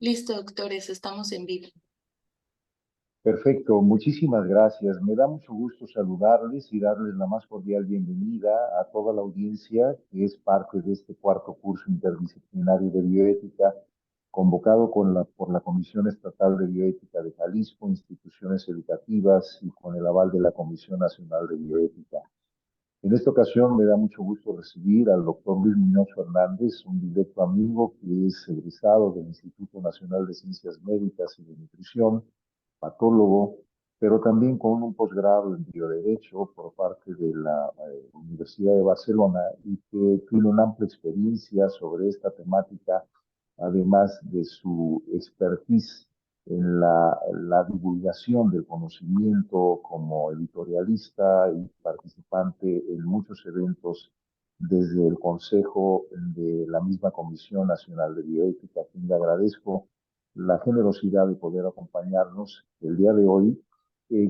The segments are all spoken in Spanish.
Listo, doctores, estamos en vivo. Perfecto, muchísimas gracias. Me da mucho gusto saludarles y darles la más cordial bienvenida a toda la audiencia que es parte de este cuarto curso interdisciplinario de bioética, convocado por la Comisión Estatal de Bioética de Jalisco, instituciones educativas y con el aval de la Comisión Nacional de Bioética. En esta ocasión me da mucho gusto recibir al doctor Luis Muñoz Fernández, un directo amigo que es egresado del Instituto Nacional de Ciencias Médicas y de Nutrición, patólogo, pero también con un posgrado en bioderecho por parte de la Universidad de Barcelona y que tiene una amplia experiencia sobre esta temática, además de su expertise en la divulgación del conocimiento como editorialista y participante en muchos eventos desde el Consejo de la misma Comisión Nacional de Bioética, a quien le agradezco la generosidad de poder acompañarnos el día de hoy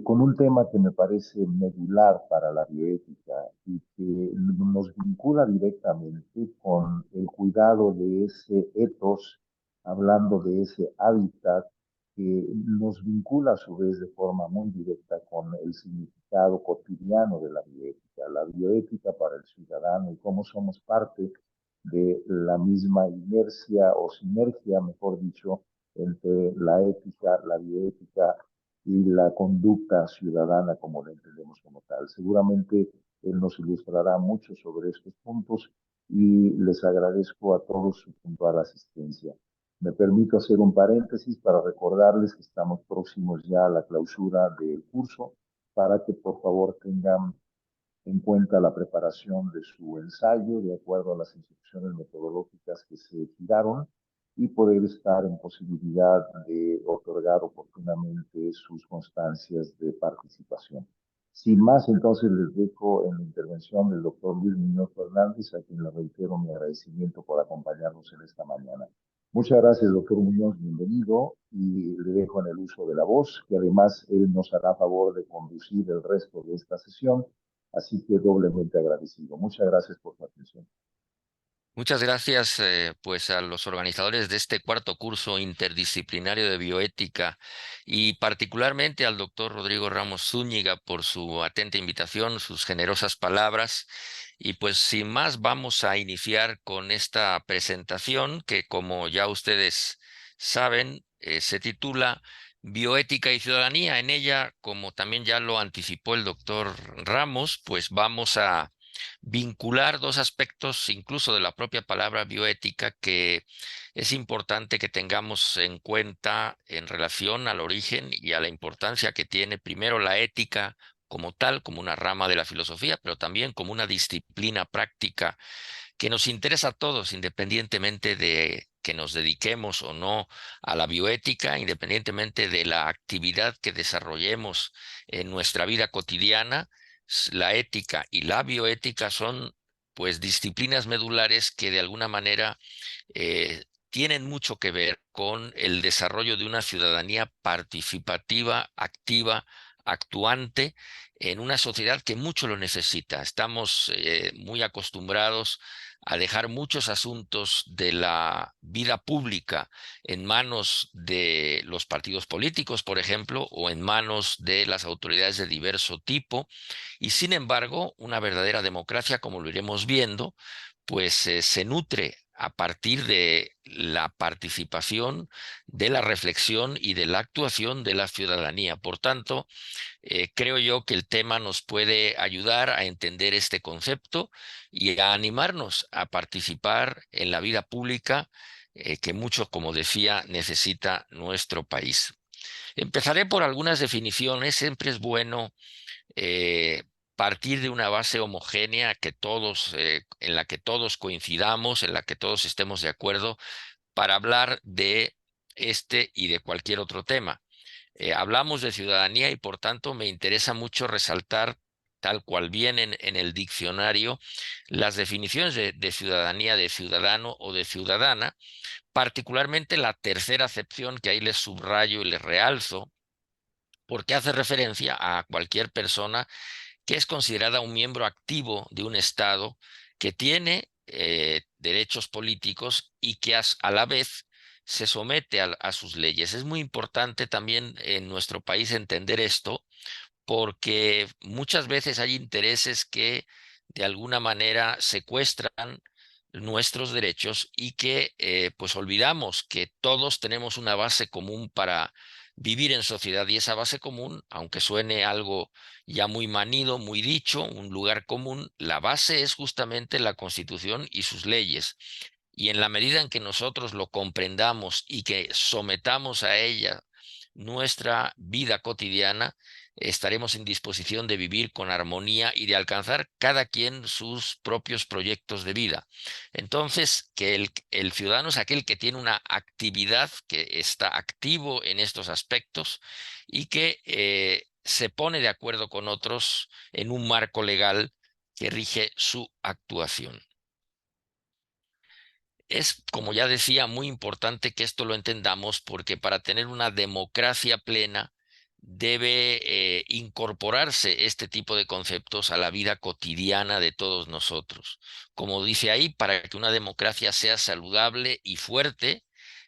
con un tema que me parece medular para la bioética y que nos vincula directamente con el cuidado de ese ethos, hablando de ese hábitat que nos vincula a su vez de forma muy directa con el significado cotidiano de la bioética para el ciudadano y cómo somos parte de la misma inercia o sinergia, mejor dicho, entre la ética, la bioética y la conducta ciudadana como la entendemos como tal. Seguramente él nos ilustrará mucho sobre estos puntos y les agradezco a todos su puntual asistencia. Me permito hacer un paréntesis para recordarles que estamos próximos ya a la clausura del curso para que por favor tengan en cuenta la preparación de su ensayo de acuerdo a las instrucciones metodológicas que se giraron y poder estar en posibilidad de otorgar oportunamente sus constancias de participación. Sin más, entonces les dejo en la intervención del doctor Luis Muñoz Fernández, a quien le reitero mi agradecimiento por acompañarnos en esta mañana. Muchas gracias, doctor Muñoz, bienvenido, y le dejo en el uso de la voz, que además él nos hará favor de conducir el resto de esta sesión, así que doblemente agradecido. Muchas gracias por su atención. Muchas gracias, pues a los organizadores de este cuarto curso interdisciplinario de bioética y particularmente al doctor Rodrigo Ramos Zúñiga por su atenta invitación, sus generosas palabras. Y pues sin más vamos a iniciar con esta presentación que, como ya ustedes saben, se titula Bioética y Ciudadanía. En ella, como también ya lo anticipó el doctor Ramos, pues vamos a vincular dos aspectos, incluso de la propia palabra bioética, que es importante que tengamos en cuenta en relación al origen y a la importancia que tiene primero la ética como tal, como una rama de la filosofía, pero también como una disciplina práctica que nos interesa a todos, independientemente de que nos dediquemos o no a la bioética, independientemente de la actividad que desarrollemos en nuestra vida cotidiana. La ética y la bioética son pues disciplinas medulares que de alguna manera tienen mucho que ver con el desarrollo de una ciudadanía participativa, activa, actuante en una sociedad que mucho lo necesita. Estamos muy acostumbrados a dejar muchos asuntos de la vida pública en manos de los partidos políticos, por ejemplo, o en manos de las autoridades de diverso tipo. Y sin embargo, una verdadera democracia, como lo iremos viendo, pues se nutre a partir de la participación, de la reflexión y de la actuación de la ciudadanía. Por tanto, creo yo que el tema nos puede ayudar a entender este concepto y a animarnos a participar en la vida pública que mucho, como decía, necesita nuestro país. Empezaré por algunas definiciones. Siempre es bueno eh, partir de una base homogénea que todos, en la que todos coincidamos, en la que todos estemos de acuerdo para hablar de este y de cualquier otro tema. Hablamos de ciudadanía y por tanto me interesa mucho resaltar, tal cual vienen en el diccionario, las definiciones de ciudadanía, de ciudadano o de ciudadana, particularmente la tercera acepción que ahí les subrayo y les realzo, porque hace referencia a cualquier persona que es considerada un miembro activo de un Estado que tiene derechos políticos y que a la vez se somete a sus leyes. Es muy importante también en nuestro país entender esto, porque muchas veces hay intereses que de alguna manera secuestran nuestros derechos y que pues olvidamos que todos tenemos una base común para vivir en sociedad, y esa base común, aunque suene algo ya muy manido, muy dicho, un lugar común, la base es justamente la Constitución y sus leyes. Y en la medida en que nosotros lo comprendamos y que sometamos a ella nuestra vida cotidiana, estaremos en disposición de vivir con armonía y de alcanzar cada quien sus propios proyectos de vida. Entonces, que el ciudadano es aquel que tiene una actividad, que está activo en estos aspectos y que se pone de acuerdo con otros en un marco legal que rige su actuación. Es, como ya decía, muy importante que esto lo entendamos, porque para tener una democracia plena debe incorporarse este tipo de conceptos a la vida cotidiana de todos nosotros. Como dice ahí, para que una democracia sea saludable y fuerte,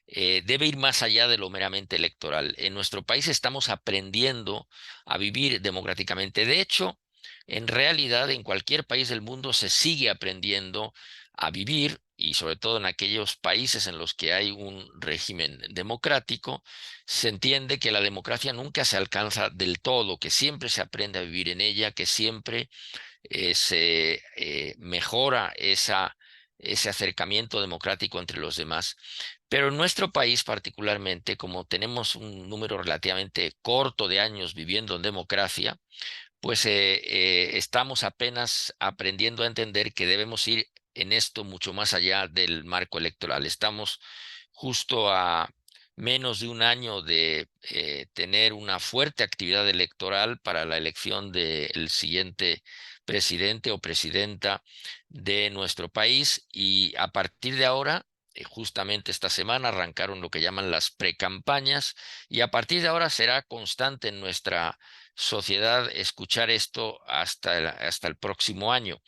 debe ir más allá de lo meramente electoral. En nuestro país estamos aprendiendo a vivir democráticamente. De hecho, en realidad, en cualquier país del mundo se sigue aprendiendo a vivir, y sobre todo en aquellos países en los que hay un régimen democrático, se entiende que la democracia nunca se alcanza del todo, que siempre se aprende a vivir en ella, que siempre se mejora ese acercamiento democrático entre los demás. Pero en nuestro país particularmente, como tenemos un número relativamente corto de años viviendo en democracia, pues estamos apenas aprendiendo a entender que debemos ir en esto mucho más allá del marco electoral. Estamos justo a menos de un año de tener una fuerte actividad electoral para la elección del siguiente presidente o presidenta de nuestro país, y a partir de ahora, justamente esta semana arrancaron lo que llaman las precampañas, y a partir de ahora será constante en nuestra sociedad escuchar esto hasta el próximo año.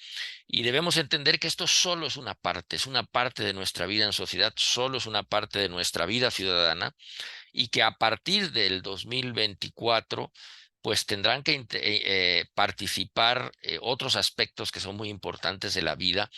Y debemos entender que esto solo es una parte de nuestra vida en sociedad, solo es una parte de nuestra vida ciudadana, y que a partir del 2024 pues tendrán que participar otros aspectos que son muy importantes de la vida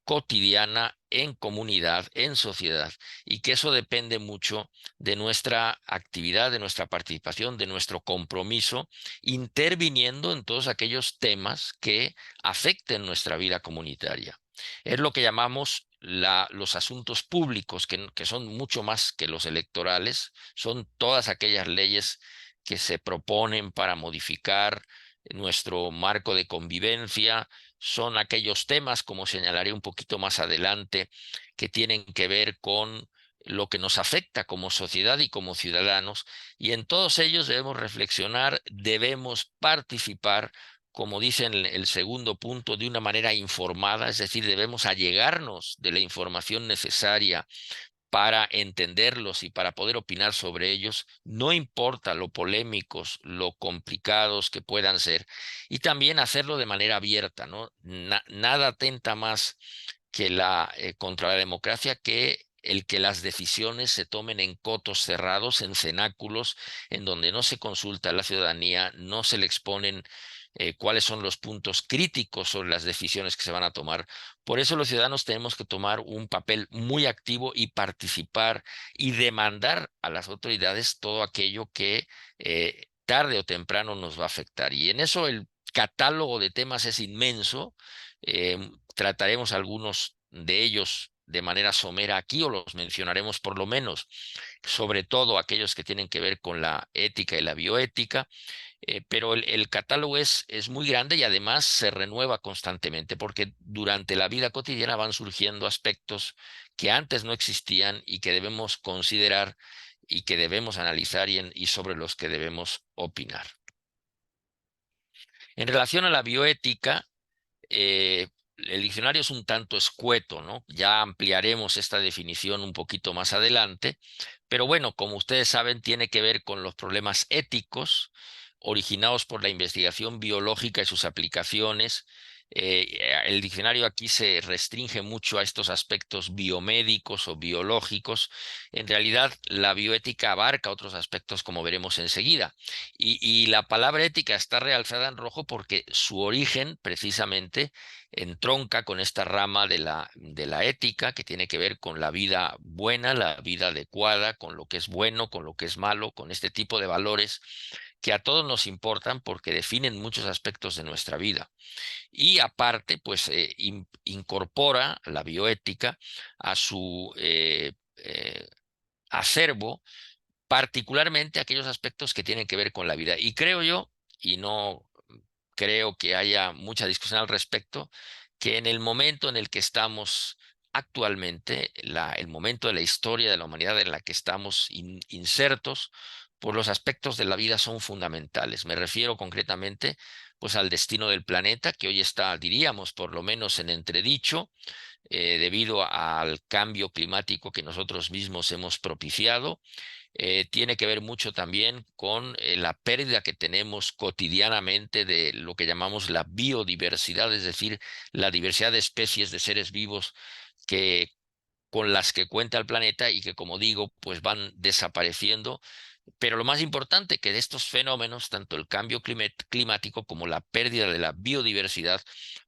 cotidiana, en comunidad, en sociedad, y que eso depende mucho de nuestra actividad, de nuestra participación, de nuestro compromiso, interviniendo en todos aquellos temas que afecten nuestra vida comunitaria. Es lo que llamamos los asuntos públicos, que son mucho más que los electorales, son todas aquellas leyes que se proponen para modificar nuestro marco de convivencia, son aquellos temas, como señalaré un poquito más adelante, que tienen que ver con lo que nos afecta como sociedad y como ciudadanos, y en todos ellos debemos reflexionar, debemos participar, como dice en el segundo punto, de una manera informada, es decir, debemos allegarnos de la información necesaria para entenderlos y para poder opinar sobre ellos, no importa lo polémicos, lo complicados que puedan ser, y también hacerlo de manera abierta, ¿no? Nada atenta más que contra la democracia que el que las decisiones se tomen en cotos cerrados, en cenáculos, en donde no se consulta a la ciudadanía, no se le exponen cuáles son los puntos críticos sobre las decisiones que se van a tomar. Por eso los ciudadanos tenemos que tomar un papel muy activo y participar y demandar a las autoridades todo aquello que tarde o temprano nos va a afectar. Y en eso el catálogo de temas es inmenso. Trataremos algunos de ellos de manera somera aquí, o los mencionaremos por lo menos, sobre todo aquellos que tienen que ver con la ética y la bioética. Pero el catálogo es muy grande y además se renueva constantemente, porque durante la vida cotidiana van surgiendo aspectos que antes no existían y que debemos considerar y que debemos analizar, y sobre los que debemos opinar. En relación a la bioética, el diccionario es un tanto escueto, ¿no? Ya ampliaremos esta definición un poquito más adelante, pero bueno, como ustedes saben, tiene que ver con los problemas éticos originados por la investigación biológica y sus aplicaciones, El diccionario aquí se restringe mucho a estos aspectos biomédicos o biológicos. En realidad, la bioética abarca otros aspectos, como veremos enseguida. Y la palabra ética está realzada en rojo porque su origen, precisamente, entronca con esta rama de la ética, que tiene que ver con la vida buena, la vida adecuada, con lo que es bueno, con lo que es malo, con este tipo de valores que a todos nos importan porque definen muchos aspectos de nuestra vida. Y aparte, pues incorpora la bioética a su acervo, particularmente aquellos aspectos que tienen que ver con la vida. Y creo yo, y no creo que haya mucha discusión al respecto, que en el momento en el que estamos actualmente, el momento de la historia de la humanidad en la que estamos insertos, pues los aspectos de la vida son fundamentales. Me refiero concretamente pues al destino del planeta, que hoy está, diríamos, por lo menos en entredicho, debido al cambio climático que nosotros mismos hemos propiciado. Tiene que ver mucho también con la pérdida que tenemos cotidianamente de lo que llamamos la biodiversidad, es decir, la diversidad de especies de seres vivos que, con las que cuenta el planeta y que, como digo, pues van desapareciendo. Pero lo más importante que de estos fenómenos, tanto el cambio climático como la pérdida de la biodiversidad,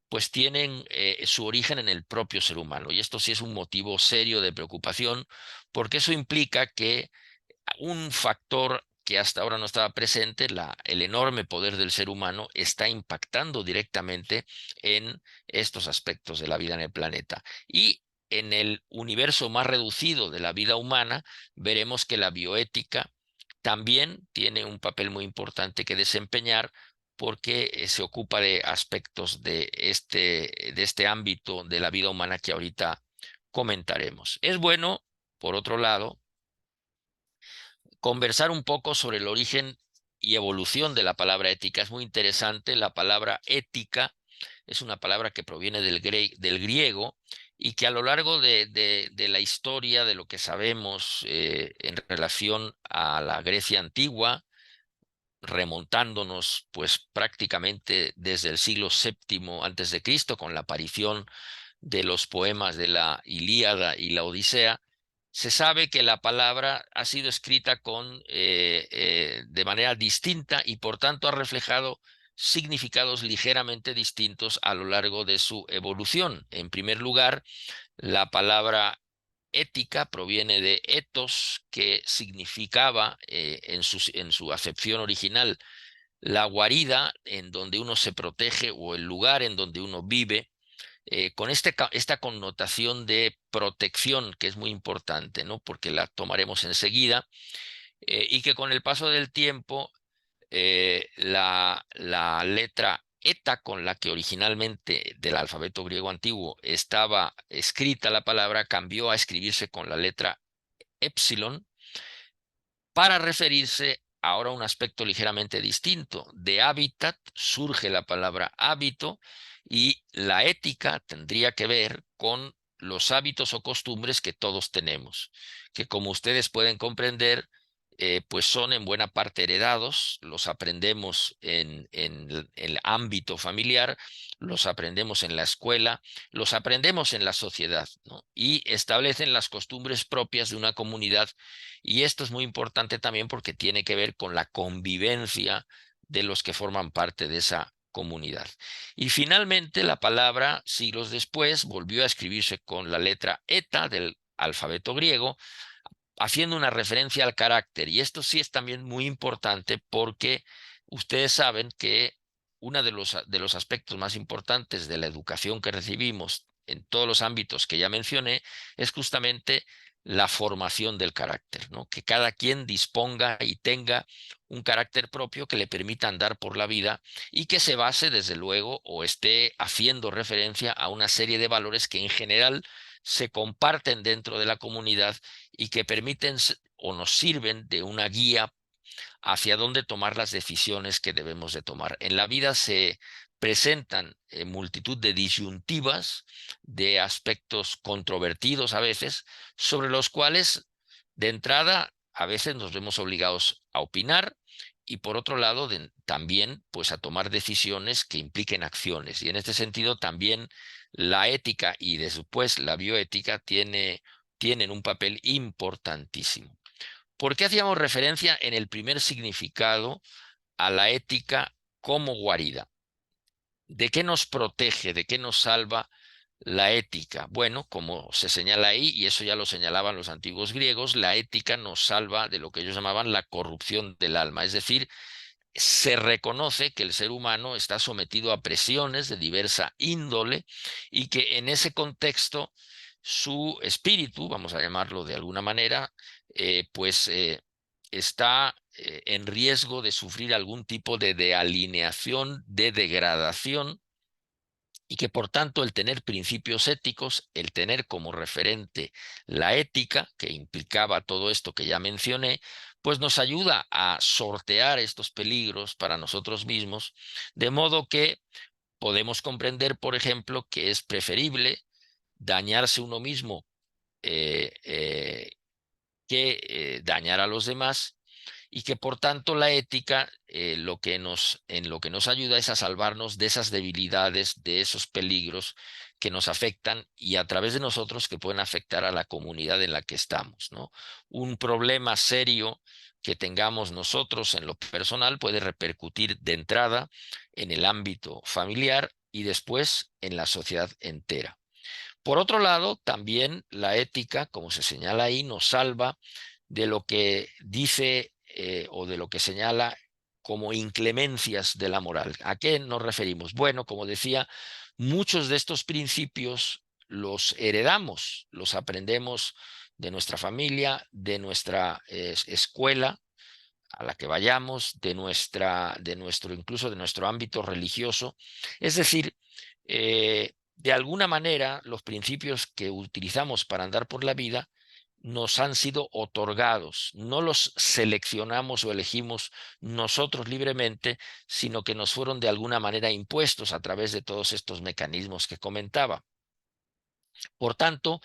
pues tienen su origen en el propio ser humano. Y esto sí es un motivo serio de preocupación, porque eso implica que un factor que hasta ahora no estaba presente, el enorme poder del ser humano, está impactando directamente en estos aspectos de la vida en el planeta. Y en el universo más reducido de la vida humana, veremos que la bioética también tiene un papel muy importante que desempeñar porque se ocupa de aspectos de este ámbito de la vida humana que ahorita comentaremos. Es bueno, por otro lado, conversar un poco sobre el origen y evolución de la palabra ética. Es muy interesante. La palabra ética es una palabra que proviene del griego y que a lo largo de la historia, de lo que sabemos en relación a la Grecia antigua, remontándonos pues prácticamente desde el siglo VII antes de Cristo, con la aparición de los poemas de la Ilíada y la Odisea, se sabe que la palabra ha sido escrita de manera distinta y por tanto ha reflejado significados ligeramente distintos a lo largo de su evolución. En primer lugar, la palabra ética proviene de ethos, que significaba en su acepción original la guarida en donde uno se protege o el lugar en donde uno vive, con esta connotación de protección que es muy importante, ¿no? Porque la tomaremos enseguida, y que con el paso del tiempo la letra eta con la que originalmente del alfabeto griego antiguo estaba escrita la palabra cambió a escribirse con la letra epsilon para referirse ahora a un aspecto ligeramente distinto. De hábitat surge la palabra hábito y la ética tendría que ver con los hábitos o costumbres que todos tenemos, que como ustedes pueden comprender, pues son en buena parte heredados, los aprendemos en el ámbito familiar, los aprendemos en la escuela, los aprendemos en la sociedad, ¿no? Y establecen las costumbres propias de una comunidad, y esto es muy importante también porque tiene que ver con la convivencia de los que forman parte de esa comunidad. Y finalmente la palabra, siglos después, volvió a escribirse con la letra eta del alfabeto griego, haciendo una referencia al carácter. Y esto sí es también muy importante porque ustedes saben que uno de los aspectos más importantes de la educación que recibimos en todos los ámbitos que ya mencioné es justamente la formación del carácter, ¿no? Que cada quien disponga y tenga un carácter propio que le permita andar por la vida y que se base, desde luego, o esté haciendo referencia a una serie de valores que en general se comparten dentro de la comunidad y que permiten o nos sirven de una guía hacia dónde tomar las decisiones que debemos de tomar. En la vida se presentan multitud de disyuntivas, de aspectos controvertidos a veces, sobre los cuales de entrada a veces nos vemos obligados a opinar y por otro lado también pues a tomar decisiones que impliquen acciones. Y en este sentido también la ética y después la bioética tienen un papel importantísimo. ¿Por qué hacíamos referencia en el primer significado a la ética como guarida? ¿De qué nos protege? ¿De qué nos salva la ética? Bueno, como se señala ahí, y eso ya lo señalaban los antiguos griegos, la ética nos salva de lo que ellos llamaban la corrupción del alma. Es decir, se reconoce que el ser humano está sometido a presiones de diversa índole y que en ese contexto su espíritu, vamos a llamarlo de alguna manera, está en riesgo de sufrir algún tipo de alineación, de degradación, y que por tanto el tener principios éticos, el tener como referente la ética, que implicaba todo esto que ya mencioné, pues nos ayuda a sortear estos peligros para nosotros mismos, de modo que podemos comprender, por ejemplo, que es preferible dañarse uno mismo eh, eh, que dañar a los demás, y que por tanto la ética en lo que nos ayuda es a salvarnos de esas debilidades, de esos peligros que nos afectan y a través de nosotros que pueden afectar a la comunidad en la que estamos, ¿no? Un problema serio que tengamos nosotros en lo personal puede repercutir de entrada en el ámbito familiar y después en la sociedad entera. Por otro lado, también la ética, como se señala ahí, nos salva de lo que dice o de lo que señala como inclemencias de la moral. ¿A qué nos referimos? Bueno, como decía, muchos de estos principios los heredamos, los aprendemos de nuestra familia, de nuestra escuela a la que vayamos, incluso de nuestro ámbito religioso. Es decir, de alguna manera, los principios que utilizamos para andar por la vida nos han sido otorgados, no los seleccionamos o elegimos nosotros libremente, sino que nos fueron de alguna manera impuestos a través de todos estos mecanismos que comentaba. Por tanto,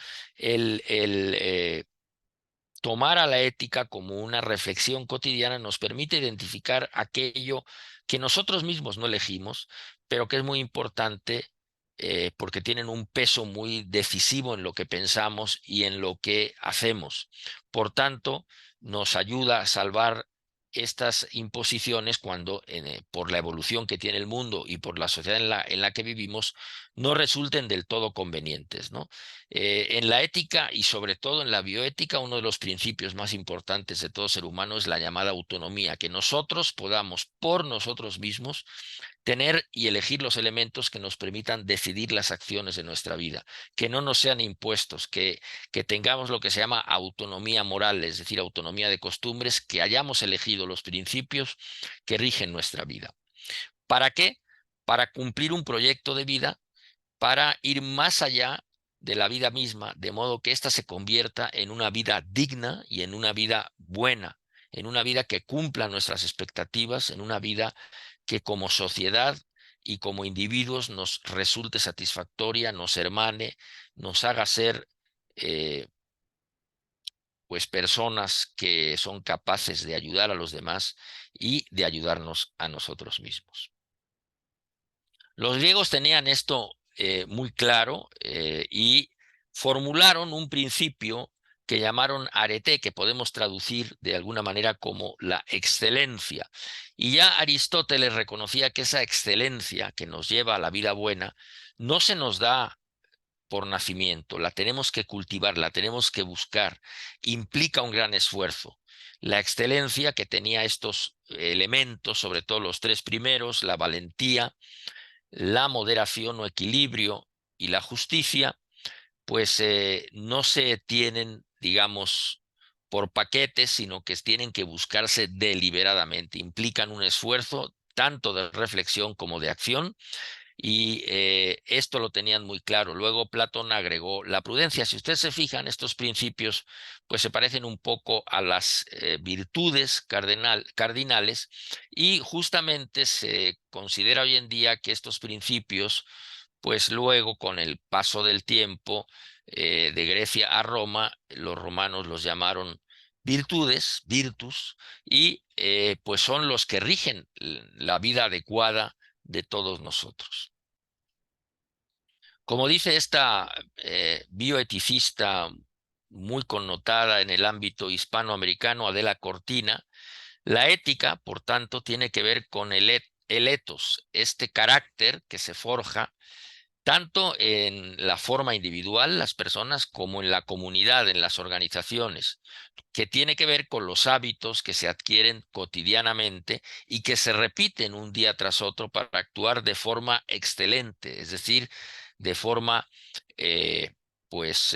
tomar a la ética como una reflexión cotidiana nos permite identificar aquello que nosotros mismos no elegimos, pero que es muy importante porque tienen un peso muy decisivo en lo que pensamos y en lo que hacemos. Por tanto, nos ayuda a salvar estas imposiciones cuando, por la evolución que tiene el mundo y por la sociedad en la que vivimos, no resulten del todo convenientes, ¿no? En la ética y sobre todo en la bioética, uno de los principios más importantes de todo ser humano es la llamada autonomía, que nosotros podamos por nosotros mismos tener y elegir los elementos que nos permitan decidir las acciones de nuestra vida, que no nos sean impuestos, que tengamos lo que se llama autonomía moral, es decir, autonomía de costumbres, que hayamos elegido los principios que rigen nuestra vida. ¿Para qué? Para cumplir un proyecto de vida, para ir más allá de la vida misma, de modo que ésta se convierta en una vida digna y en una vida buena, en una vida que cumpla nuestras expectativas, en una vida que como sociedad y como individuos nos resulte satisfactoria, nos hermane, nos haga ser pues personas que son capaces de ayudar a los demás y de ayudarnos a nosotros mismos. Los griegos tenían esto muy claro y formularon un principio que llamaron arete, que podemos traducir de alguna manera como la excelencia. Y ya Aristóteles reconocía que esa excelencia que nos lleva a la vida buena no se nos da por nacimiento, la tenemos que cultivar, la tenemos que buscar, implica un gran esfuerzo. La excelencia que tenía estos elementos, sobre todo los tres primeros, la valentía, la moderación o equilibrio y la justicia, pues no se tienen, digamos, por paquetes, sino que tienen que buscarse deliberadamente. Implican un esfuerzo tanto de reflexión como de acción, y esto lo tenían muy claro. Luego Platón agregó la prudencia. Si ustedes se fijan, estos principios pues se parecen un poco a las virtudes cardinales, y justamente se considera hoy en día que estos principios pues luego con el paso del tiempo de Grecia a Roma, los romanos los llamaron virtudes, virtus, y pues son los que rigen la vida adecuada de todos nosotros. Como dice esta bioeticista muy connotada en el ámbito hispanoamericano, Adela Cortina, la ética, por tanto, tiene que ver con el ethos, este carácter que se forja tanto en la forma individual, las personas, como en la comunidad, en las organizaciones, que tiene que ver con los hábitos que se adquieren cotidianamente y que se repiten un día tras otro para actuar de forma excelente, es decir, de forma eh, pues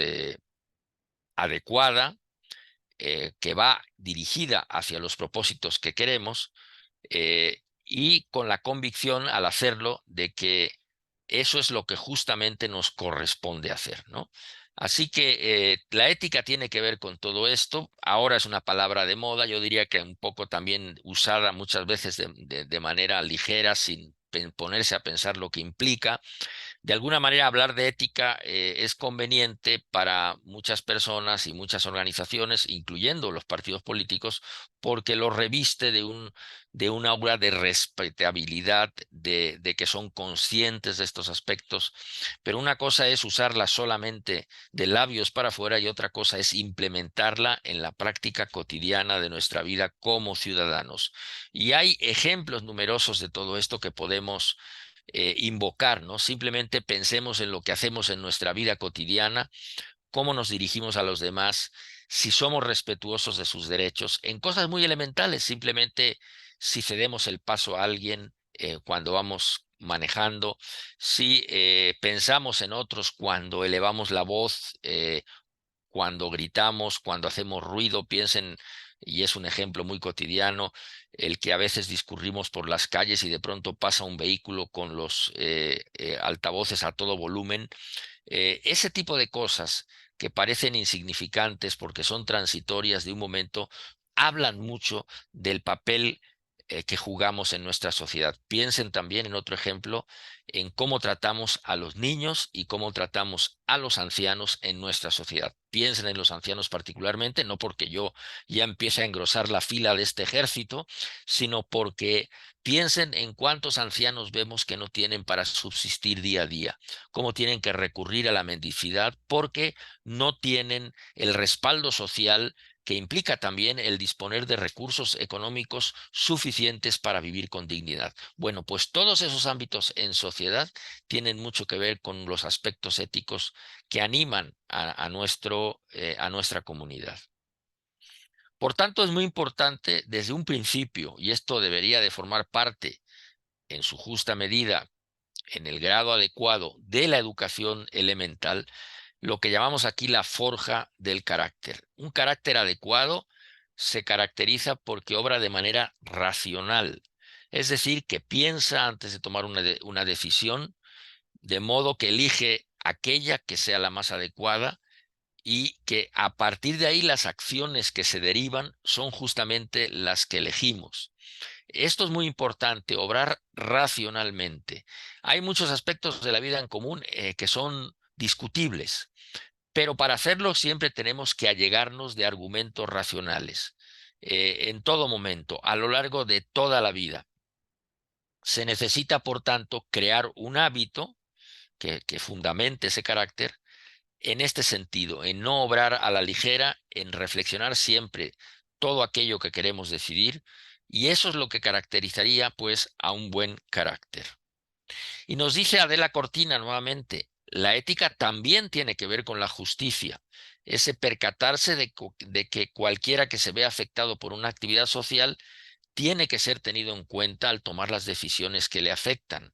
adecuada, que va dirigida hacia los propósitos que queremos, y con la convicción al hacerlo de que eso es lo que justamente nos corresponde hacer, ¿no? Así que la ética tiene que ver con todo esto. Ahora es una palabra de moda, yo diría que un poco también usada muchas veces de manera ligera, sin ponerse a pensar lo que implica. De alguna manera, hablar de ética es conveniente para muchas personas y muchas organizaciones, incluyendo los partidos políticos, porque lo reviste de un aura de respetabilidad, de que son conscientes de estos aspectos. Pero una cosa es usarla solamente de labios para afuera y otra cosa es implementarla en la práctica cotidiana de nuestra vida como ciudadanos. Y hay ejemplos numerosos de todo esto que podemos invocar, ¿no? Simplemente pensemos en lo que hacemos en nuestra vida cotidiana, cómo nos dirigimos a los demás, si somos respetuosos de sus derechos, en cosas muy elementales, simplemente si cedemos el paso a alguien cuando vamos manejando, si pensamos en otros cuando elevamos la voz, cuando gritamos, cuando hacemos ruido. Piensen, y es un ejemplo muy cotidiano, el que a veces discurrimos por las calles y de pronto pasa un vehículo con los altavoces a todo volumen. Ese tipo de cosas que parecen insignificantes porque son transitorias de un momento, hablan mucho del papel que jugamos en nuestra sociedad. Piensen también en otro ejemplo, en cómo tratamos a los niños y cómo tratamos a los ancianos en nuestra sociedad. Piensen en los ancianos particularmente, no porque yo ya empiece a engrosar la fila de este ejército, sino porque piensen en cuántos ancianos vemos que no tienen para subsistir día a día, cómo tienen que recurrir a la mendicidad porque no tienen el respaldo social que implica también el disponer de recursos económicos suficientes para vivir con dignidad. Bueno, pues todos esos ámbitos en sociedad tienen mucho que ver con los aspectos éticos que animan a nuestra comunidad. Por tanto, es muy importante desde un principio, y esto debería de formar parte en su justa medida, en el grado adecuado de la educación elemental, lo que llamamos aquí la forja del carácter. Un carácter adecuado se caracteriza porque obra de manera racional, es decir, que piensa antes de tomar una decisión, de modo que elige aquella que sea la más adecuada y que a partir de ahí las acciones que se derivan son justamente las que elegimos. Esto es muy importante, obrar racionalmente. Hay muchos aspectos de la vida en común que son discutibles, pero para hacerlo siempre tenemos que allegarnos de argumentos racionales en todo momento, a lo largo de toda la vida. Se necesita, por tanto, crear un hábito que fundamente ese carácter en este sentido, en no obrar a la ligera, en reflexionar siempre todo aquello que queremos decidir, y eso es lo que caracterizaría, pues, a un buen carácter. Y nos dice Adela Cortina nuevamente, la ética también tiene que ver con la justicia, ese percatarse de que cualquiera que se vea afectado por una actividad social tiene que ser tenido en cuenta al tomar las decisiones que le afectan.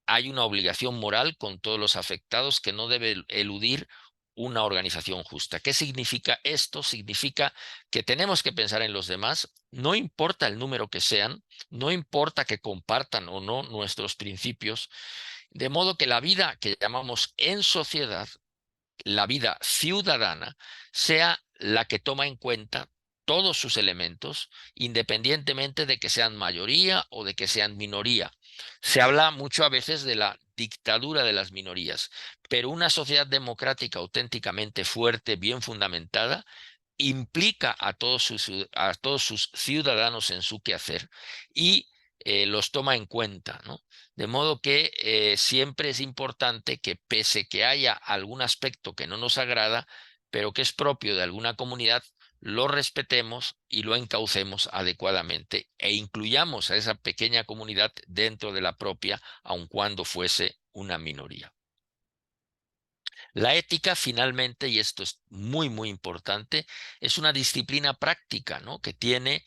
Hay una obligación moral con todos los afectados que no debe eludir una organización justa. ¿Qué significa esto? Significa que tenemos que pensar en los demás, no importa el número que sean, no importa que compartan o no nuestros principios, de modo que la vida que llamamos en sociedad, la vida ciudadana, sea la que toma en cuenta todos sus elementos, independientemente de que sean mayoría o de que sean minoría. Se habla mucho a veces de la dictadura de las minorías, pero una sociedad democrática auténticamente fuerte, bien fundamentada, implica a todos sus ciudadanos en su quehacer y los toma en cuenta, ¿no? De modo que siempre es importante que, pese que haya algún aspecto que no nos agrada, pero que es propio de alguna comunidad, lo respetemos y lo encaucemos adecuadamente e incluyamos a esa pequeña comunidad dentro de la propia, aun cuando fuese una minoría. La ética, finalmente, y esto es muy, muy importante, es una disciplina práctica, ¿no? Que tiene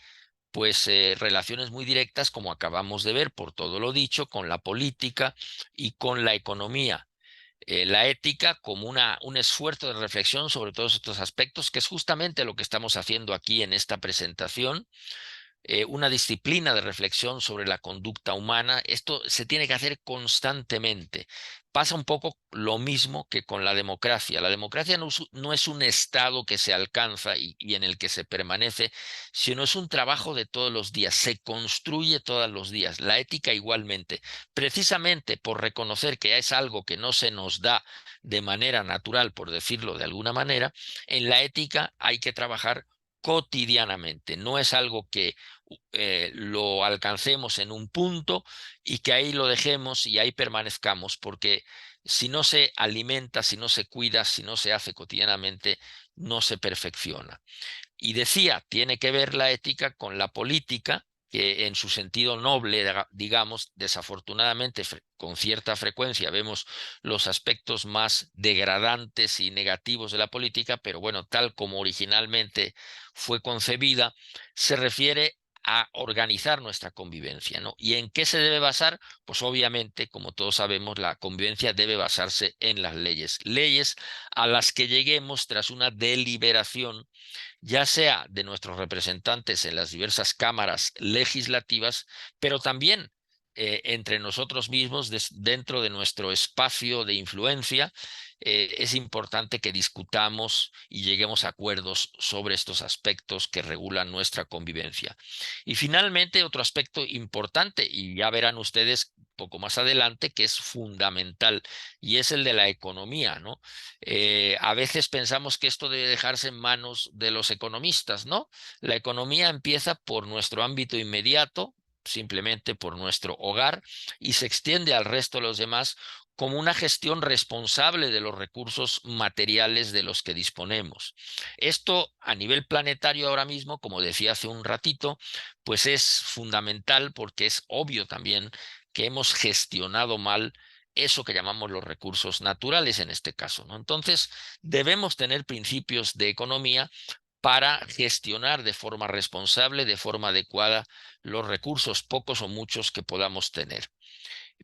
pues relaciones muy directas, como acabamos de ver, por todo lo dicho, con la política y con la economía. La ética como un esfuerzo de reflexión sobre todos estos aspectos, que es justamente lo que estamos haciendo aquí en esta presentación. Una disciplina de reflexión sobre la conducta humana. Esto se tiene que hacer constantemente. Pasa un poco lo mismo que con la democracia. La democracia no es un estado que se alcanza y en el que se permanece, sino es un trabajo de todos los días, se construye todos los días. La ética igualmente, precisamente por reconocer que es algo que no se nos da de manera natural, por decirlo de alguna manera. En la ética hay que trabajar cotidianamente, no es algo que lo alcancemos en un punto y que ahí lo dejemos y ahí permanezcamos, porque si no se alimenta, si no se cuida, si no se hace cotidianamente, no se perfecciona. Y decía, tiene que ver la ética con la política, que en su sentido noble, digamos, desafortunadamente, con cierta frecuencia vemos los aspectos más degradantes y negativos de la política, pero bueno, tal como originalmente fue concebida, se refiere a organizar nuestra convivencia, ¿no? ¿Y en qué se debe basar? Pues obviamente, como todos sabemos, la convivencia debe basarse en las leyes. Leyes a las que lleguemos tras una deliberación, ya sea de nuestros representantes en las diversas cámaras legislativas, pero también entre nosotros mismos, dentro de nuestro espacio de influencia. Es importante que discutamos y lleguemos a acuerdos sobre estos aspectos que regulan nuestra convivencia. Y finalmente, otro aspecto importante, y ya verán ustedes poco más adelante, que es fundamental, y es el de la economía, ¿no? A veces pensamos que esto debe dejarse en manos de los economistas, ¿no? La economía empieza por nuestro ámbito inmediato, simplemente por nuestro hogar, y se extiende al resto de los demás como una gestión responsable de los recursos materiales de los que disponemos. Esto a nivel planetario ahora mismo, como decía hace un ratito, pues es fundamental, porque es obvio también que hemos gestionado mal eso que llamamos los recursos naturales en este caso, ¿no? Entonces, debemos tener principios de economía para gestionar de forma responsable, de forma adecuada, los recursos, pocos o muchos, que podamos tener.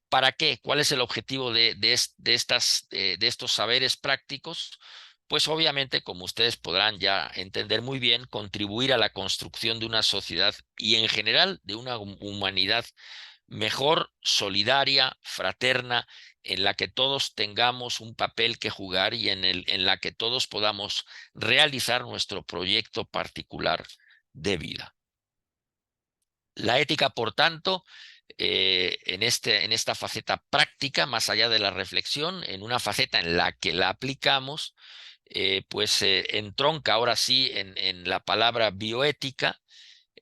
¿Para qué? ¿Cuál es el objetivo de estos saberes prácticos? Pues obviamente, como ustedes podrán ya entender muy bien, contribuir a la construcción de una sociedad y en general de una humanidad mejor, solidaria, fraterna, en la que todos tengamos un papel que jugar y en la que todos podamos realizar nuestro proyecto particular de vida. La ética, por tanto, en esta faceta práctica, más allá de la reflexión, en una faceta en la que la aplicamos, pues entronca ahora sí en la palabra bioética,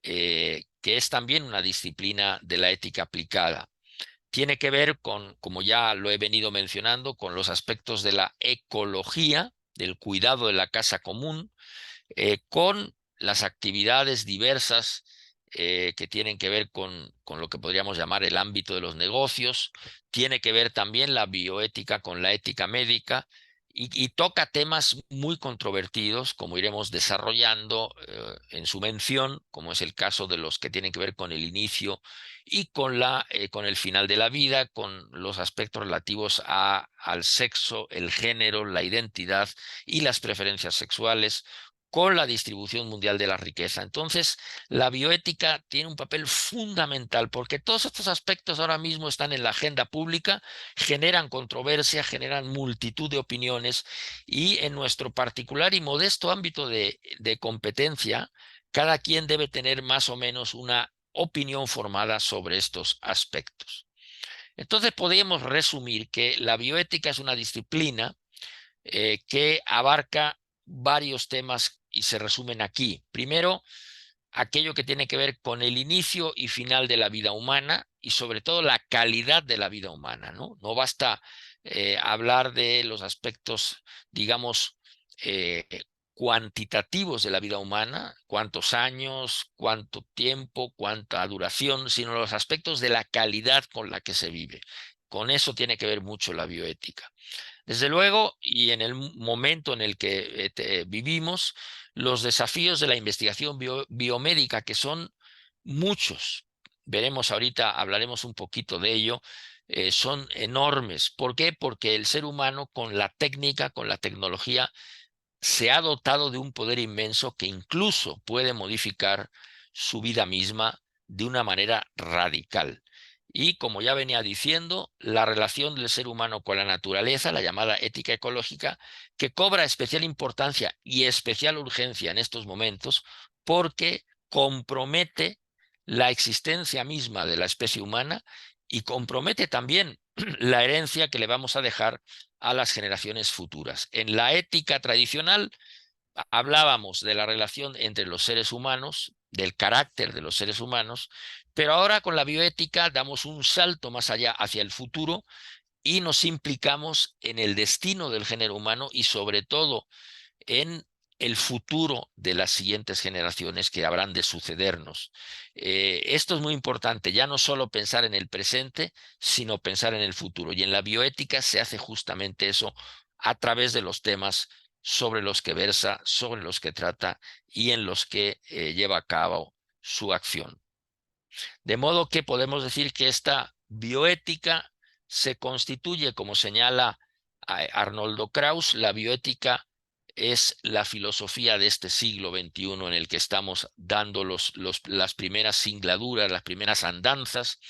que es también una disciplina de la ética aplicada. Tiene que ver con, como ya lo he venido mencionando, con los aspectos de la ecología, del cuidado de la casa común, con las actividades diversas que tienen que ver con lo que podríamos llamar el ámbito de los negocios. Tiene que ver también la bioética con la ética médica y toca temas muy controvertidos, como iremos desarrollando en su mención, como es el caso de los que tienen que ver con el inicio y con el final de la vida, con los aspectos relativos al sexo, el género, la identidad y las preferencias sexuales, con la distribución mundial de la riqueza. Entonces, la bioética tiene un papel fundamental, porque todos estos aspectos ahora mismo están en la agenda pública, generan controversia, generan multitud de opiniones, y en nuestro particular y modesto ámbito de competencia, cada quien debe tener más o menos una opinión formada sobre estos aspectos. Entonces, podríamos resumir que la bioética es una disciplina que abarca varios temas y se resumen aquí. Primero, aquello que tiene que ver con el inicio y final de la vida humana y sobre todo la calidad de la vida humana, ¿no? No basta hablar de los aspectos, digamos, cuantitativos de la vida humana, cuántos años, cuánto tiempo, cuánta duración, sino los aspectos de la calidad con la que se vive. Con eso tiene que ver mucho la bioética. Desde luego, y en el momento en el que vivimos, los desafíos de la investigación biomédica, que son muchos, veremos ahorita, hablaremos un poquito de ello, son enormes. ¿Por qué? Porque el ser humano con la técnica, con la tecnología, se ha dotado de un poder inmenso que incluso puede modificar su vida misma de una manera radical. Y como ya venía diciendo, la relación del ser humano con la naturaleza, la llamada ética ecológica, que cobra especial importancia y especial urgencia en estos momentos porque compromete la existencia misma de la especie humana y compromete también la herencia que le vamos a dejar a las generaciones futuras. En la ética tradicional hablábamos de la relación entre los seres humanos, del carácter de los seres humanos, pero ahora con la bioética damos un salto más allá hacia el futuro y nos implicamos en el destino del género humano y sobre todo en el futuro de las siguientes generaciones que habrán de sucedernos. Esto es muy importante, ya no solo pensar en el presente, sino pensar en el futuro. Y en la bioética se hace justamente eso a través de los temas sobre los que versa, sobre los que trata y en los que lleva a cabo su acción. De modo que podemos decir que esta bioética se constituye, como señala Arnoldo Krauss, la bioética es la filosofía de este siglo XXI en el que estamos dando las primeras singladuras, las primeras andanzas.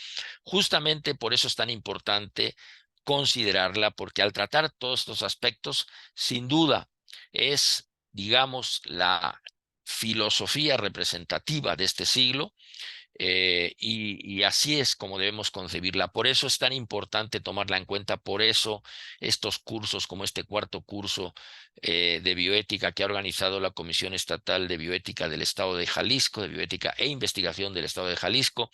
Justamente por eso es tan importante considerarla, porque al tratar todos estos aspectos, sin duda es, digamos, la filosofía representativa de este siglo. Y así es como debemos concebirla. Por eso es tan importante tomarla en cuenta. Por eso estos cursos, como este cuarto curso de bioética que ha organizado la Comisión Estatal de Bioética del Estado de Jalisco, de Bioética e Investigación del Estado de Jalisco.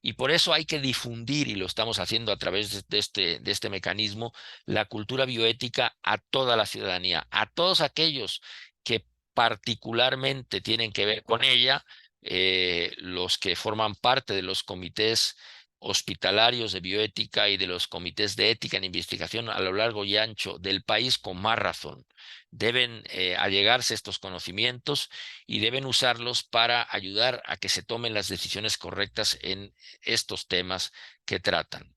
Y por eso hay que difundir, y lo estamos haciendo a través de este mecanismo, la cultura bioética a toda la ciudadanía, a todos aquellos que particularmente tienen que ver con ella, los que forman parte de los comités hospitalarios de bioética y de los comités de ética en investigación a lo largo y ancho del país, con más razón. Deben allegarse estos conocimientos y deben usarlos para ayudar a que se tomen las decisiones correctas en estos temas que tratan.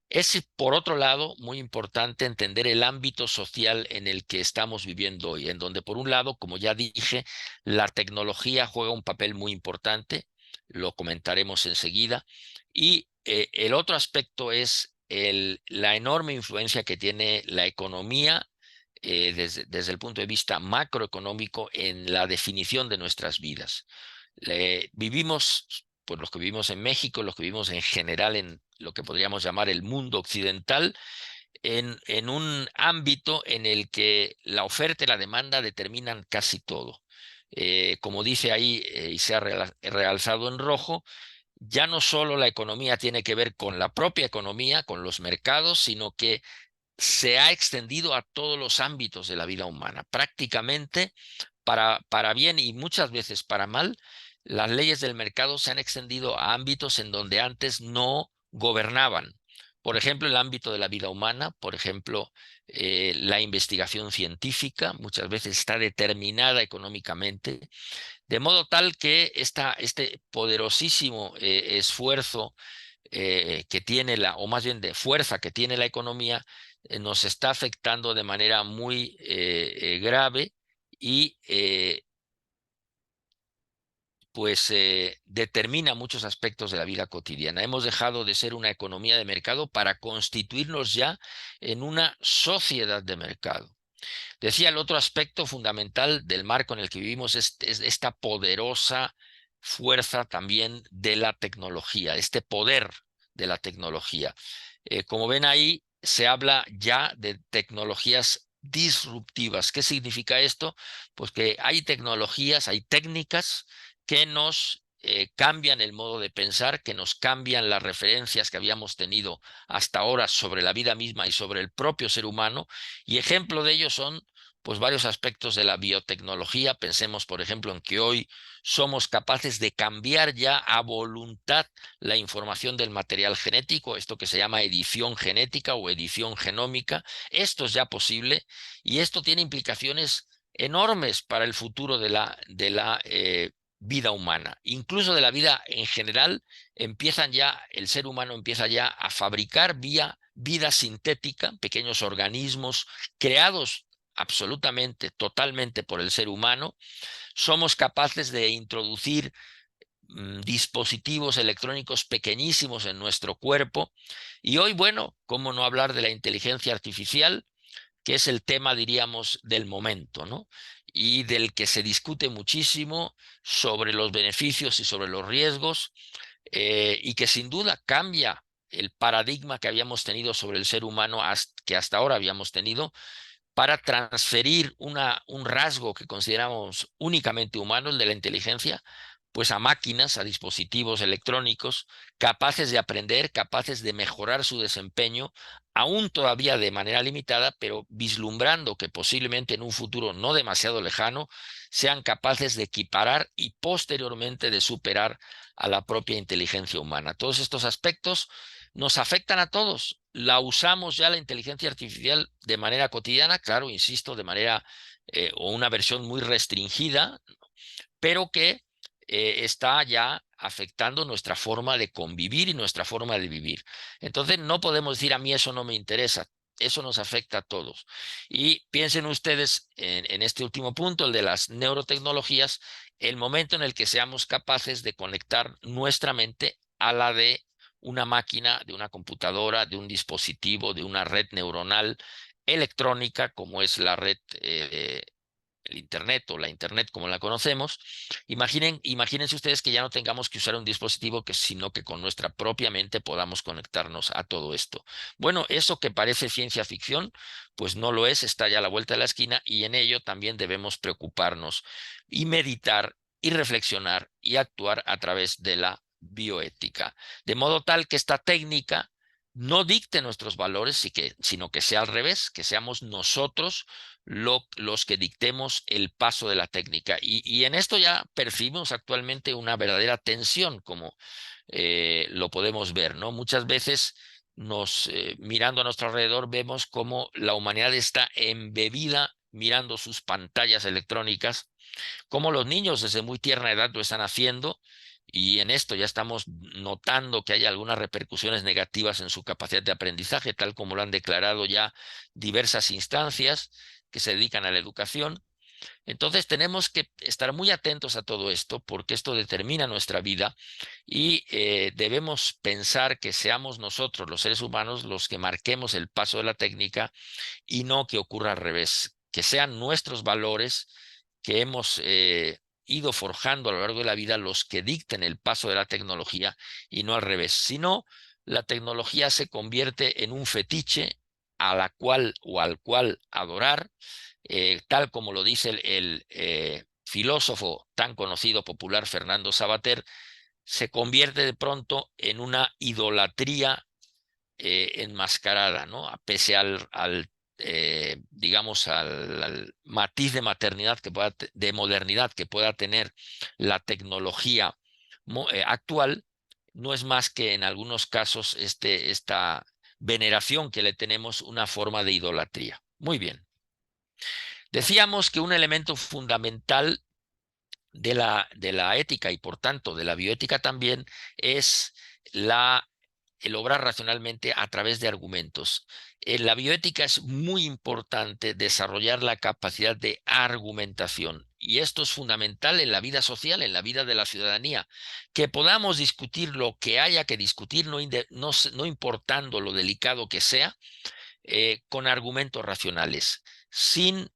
Es, por otro lado, muy importante entender el ámbito social en el que estamos viviendo hoy, en donde, por un lado, como ya dije, la tecnología juega un papel muy importante, lo comentaremos enseguida, y el otro aspecto es la enorme influencia que tiene la economía desde el punto de vista macroeconómico en la definición de nuestras vidas. Vivimos, pues los que vivimos en México, los que vivimos en general en lo que podríamos llamar el mundo occidental, en un ámbito en el que la oferta y la demanda determinan casi todo. Como dice ahí y se ha realzado en rojo, ya no solo la economía tiene que ver con la propia economía, con los mercados, sino que se ha extendido a todos los ámbitos de la vida humana. Prácticamente, para bien y muchas veces para mal, las leyes del mercado se han extendido a ámbitos en donde antes no gobernaban. Por ejemplo, el ámbito de la vida humana, por ejemplo, la investigación científica muchas veces está determinada económicamente, de modo tal que este poderosísimo esfuerzo que tiene o más bien de fuerza que tiene la economía, nos está afectando de manera muy grave y pues determina muchos aspectos de la vida cotidiana. Hemos dejado de ser una economía de mercado para constituirnos ya en una sociedad de mercado. Decía, el otro aspecto fundamental del marco en el que vivimos es esta poderosa fuerza también de la tecnología, este poder de la tecnología. Como ven ahí, se habla ya de tecnologías disruptivas. ¿Qué significa esto? Pues que hay tecnologías, hay técnicas que nos cambian el modo de pensar, que nos cambian las referencias que habíamos tenido hasta ahora sobre la vida misma y sobre el propio ser humano, y ejemplo de ello son pues varios aspectos de la biotecnología. Pensemos, por ejemplo, en que hoy somos capaces de cambiar ya a voluntad la información del material genético, esto que se llama edición genética o edición genómica. Esto es ya posible y esto tiene implicaciones enormes para el futuro de la vida humana, incluso de la vida en general. El ser humano empieza ya a fabricar vida sintética, pequeños organismos creados absolutamente, totalmente por el ser humano. Somos capaces de introducir dispositivos electrónicos pequeñísimos en nuestro cuerpo. Y hoy, bueno, ¿cómo no hablar de la inteligencia artificial, que es el tema, diríamos, del momento, ¿no? Y del que se discute muchísimo sobre los beneficios y sobre los riesgos, y que sin duda cambia el paradigma que habíamos tenido sobre el ser humano, que hasta ahora habíamos tenido, para transferir un rasgo que consideramos únicamente humano, el de la inteligencia, pues a máquinas, a dispositivos electrónicos, capaces de aprender, capaces de mejorar su desempeño, aún todavía de manera limitada, pero vislumbrando que posiblemente en un futuro no demasiado lejano sean capaces de equiparar y posteriormente de superar a la propia inteligencia humana. Todos estos aspectos nos afectan a todos. La usamos ya la inteligencia artificial de manera cotidiana, claro, insisto, de manera o una versión muy restringida, pero que está ya afectando nuestra forma de convivir y nuestra forma de vivir. Entonces no podemos decir a mí eso no me interesa. Eso nos afecta a todos. Y piensen ustedes en este último punto, el de las neurotecnologías, el momento en el que seamos capaces de conectar nuestra mente a la de una máquina, de una computadora, de un dispositivo, de una red neuronal electrónica, como es la red el Internet o la Internet como la conocemos. Imagínense ustedes que ya no tengamos que usar un dispositivo, sino que con nuestra propia mente podamos conectarnos a todo esto. Bueno, eso que parece ciencia ficción, pues no lo es, está ya a la vuelta de la esquina, y en ello también debemos preocuparnos y meditar y reflexionar y actuar a través de la bioética, de modo tal que esta técnica no dicte nuestros valores, sino que sea al revés, que seamos nosotros los que dictemos el paso de la técnica. Y en esto ya percibimos actualmente una verdadera tensión, como lo podemos ver, ¿no? Muchas veces mirando a nuestro alrededor, vemos cómo la humanidad está embebida mirando sus pantallas electrónicas, cómo los niños desde muy tierna edad lo están haciendo, y en esto ya estamos notando que hay algunas repercusiones negativas en su capacidad de aprendizaje, tal como lo han declarado ya diversas instancias que se dedican a la educación. Entonces tenemos que estar muy atentos a todo esto, porque esto determina nuestra vida, y debemos pensar que seamos nosotros, los seres humanos, los que marquemos el paso de la técnica, y no que ocurra al revés, que sean nuestros valores que hemos ido forjando a lo largo de la vida los que dicten el paso de la tecnología, y no al revés. Si no, la tecnología se convierte en un fetiche a la cual o al cual adorar, tal como lo dice el filósofo tan conocido popular Fernando Savater. Se convierte de pronto en una idolatría enmascarada, ¿no? Pese digamos, al matiz de maternidad de modernidad que pueda tener la tecnología actual, no es más que en algunos casos esta veneración que le tenemos una forma de idolatría. Muy bien. Decíamos que un elemento fundamental de la ética, y por tanto de la bioética también, es el obrar racionalmente a través de argumentos. En la bioética es muy importante desarrollar la capacidad de argumentación, y esto es fundamental en la vida social, en la vida de la ciudadanía, que podamos discutir lo que haya que discutir, no importando lo delicado que sea, con argumentos racionales. sin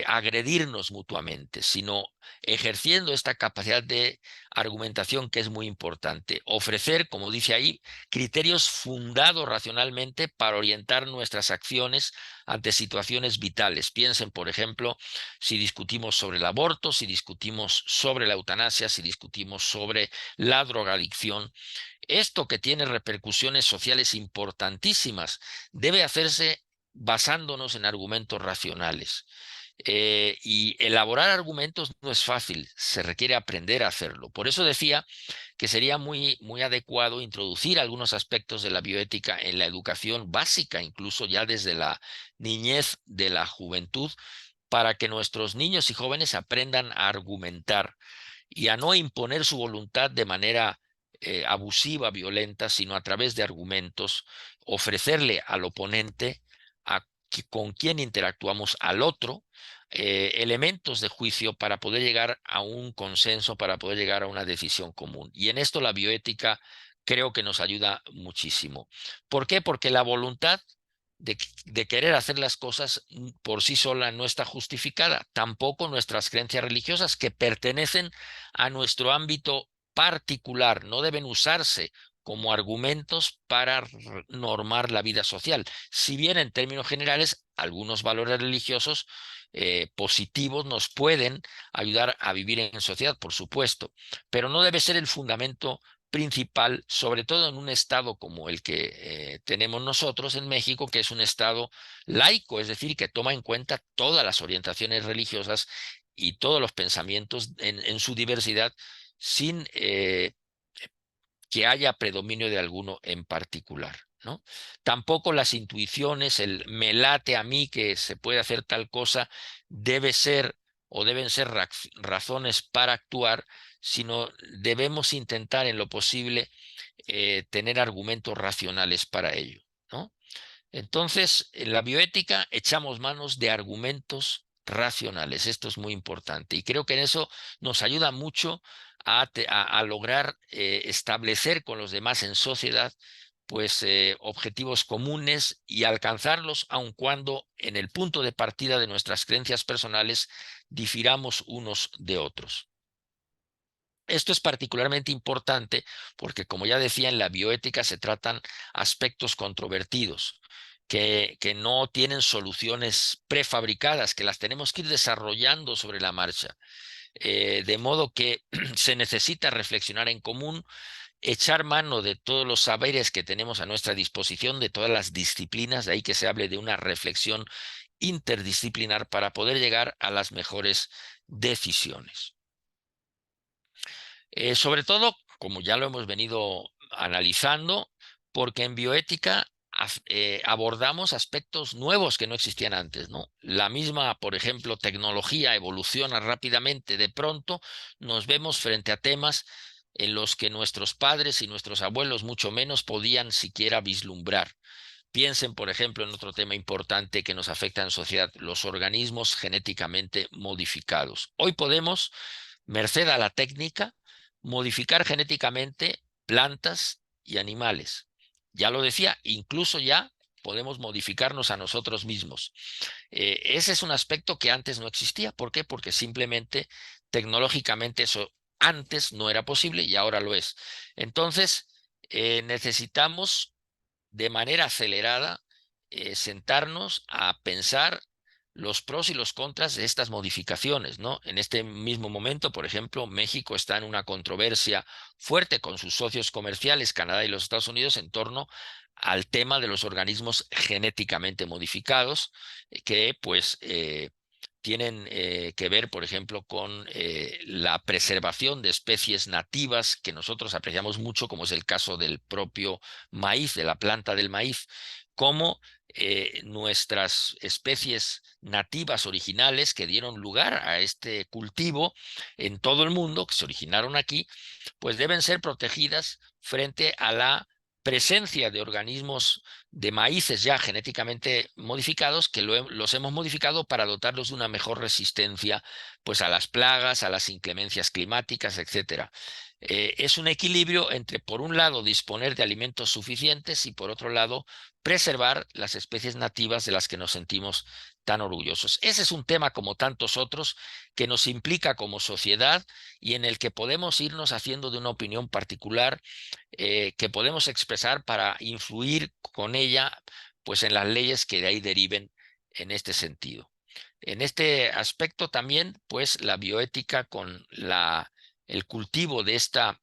agredirnos mutuamente, sino ejerciendo esta capacidad de argumentación que es muy importante. Ofrecer, como dice ahí, criterios fundados racionalmente para orientar nuestras acciones ante situaciones vitales. Piensen, por ejemplo, si discutimos sobre el aborto, si discutimos sobre la eutanasia, si discutimos sobre la drogadicción. Esto, que tiene repercusiones sociales importantísimas, debe hacerse basándonos en argumentos racionales. Y elaborar argumentos no es fácil, se requiere aprender a hacerlo. Por eso decía que sería muy adecuado introducir algunos aspectos de la bioética en la educación básica, incluso ya desde la niñez de la juventud, para que nuestros niños y jóvenes aprendan a argumentar y a no imponer su voluntad de manera abusiva, violenta, sino a través de argumentos, ofrecerle al oponente, con quien interactuamos, al otro, elementos de juicio para poder llegar a un consenso, para poder llegar a una decisión común. Y en esto la bioética creo que nos ayuda muchísimo. ¿Por qué? Porque la voluntad de querer hacer las cosas por sí sola no está justificada. Tampoco nuestras creencias religiosas, que pertenecen a nuestro ámbito particular, no deben usarse como argumentos para normar la vida social. Si bien en términos generales algunos valores religiosos positivos nos pueden ayudar a vivir en sociedad, por supuesto, pero no debe ser el fundamento principal, sobre todo en un estado como el que tenemos nosotros en México, que es un estado laico, es decir, que toma en cuenta todas las orientaciones religiosas y todos los pensamientos en su diversidad, sin que haya predominio de alguno en particular, ¿no? Tampoco las intuiciones, el me late a mí que se puede hacer tal cosa, debe ser o deben ser razones para actuar, sino debemos intentar en lo posible tener argumentos racionales para ello, ¿no? Entonces, en la bioética echamos manos de argumentos racionales. Esto es muy importante y creo que en eso nos ayuda mucho a lograr establecer con los demás en sociedad pues objetivos comunes y alcanzarlos, aun cuando en el punto de partida de nuestras creencias personales difiramos unos de otros. Esto es particularmente importante porque, como ya decía, en la bioética se tratan aspectos controvertidos, que no tienen soluciones prefabricadas, que las tenemos que ir desarrollando sobre la marcha. De modo que se necesita reflexionar en común, echar mano de todos los saberes que tenemos a nuestra disposición, de todas las disciplinas, de ahí que se hable de una reflexión interdisciplinar para poder llegar a las mejores decisiones. Sobre todo, como ya lo hemos venido analizando, porque en bioética abordamos aspectos nuevos que no existían antes, ¿no? La misma, por ejemplo, tecnología evoluciona rápidamente. De pronto nos vemos frente a temas en los que nuestros padres y nuestros abuelos mucho menos podían siquiera vislumbrar. Piensen, por ejemplo, en otro tema importante que nos afecta en sociedad, los organismos genéticamente modificados. Hoy podemos, merced a la técnica, modificar genéticamente plantas y animales. Ya lo decía, incluso ya podemos modificarnos a nosotros mismos. Ese es un aspecto que antes no existía. ¿Por qué? Porque simplemente tecnológicamente eso antes no era posible y ahora lo es. Entonces, necesitamos de manera acelerada sentarnos a pensar los pros y los contras de estas modificaciones, ¿no? En este mismo momento, por ejemplo, México está en una controversia fuerte con sus socios comerciales, Canadá y los Estados Unidos, en torno al tema de los organismos genéticamente modificados, que pues tienen que ver, por ejemplo, con la preservación de especies nativas que nosotros apreciamos mucho, como es el caso del propio maíz, de la planta del maíz, como nuestras especies nativas originales que dieron lugar a este cultivo en todo el mundo, que se originaron aquí, pues deben ser protegidas frente a la presencia de organismos de maíces ya genéticamente modificados que los hemos modificado para dotarlos de una mejor resistencia pues a las plagas, a las inclemencias climáticas, etcétera. Es un equilibrio entre, por un lado, disponer de alimentos suficientes y, por otro lado, preservar las especies nativas de las que nos sentimos tan orgullosos. Ese es un tema, como tantos otros, que nos implica como sociedad y en el que podemos irnos haciendo de una opinión particular, que podemos expresar para influir con ella, pues, en las leyes que de ahí deriven en este sentido. En este aspecto también, pues, la bioética con el cultivo de esta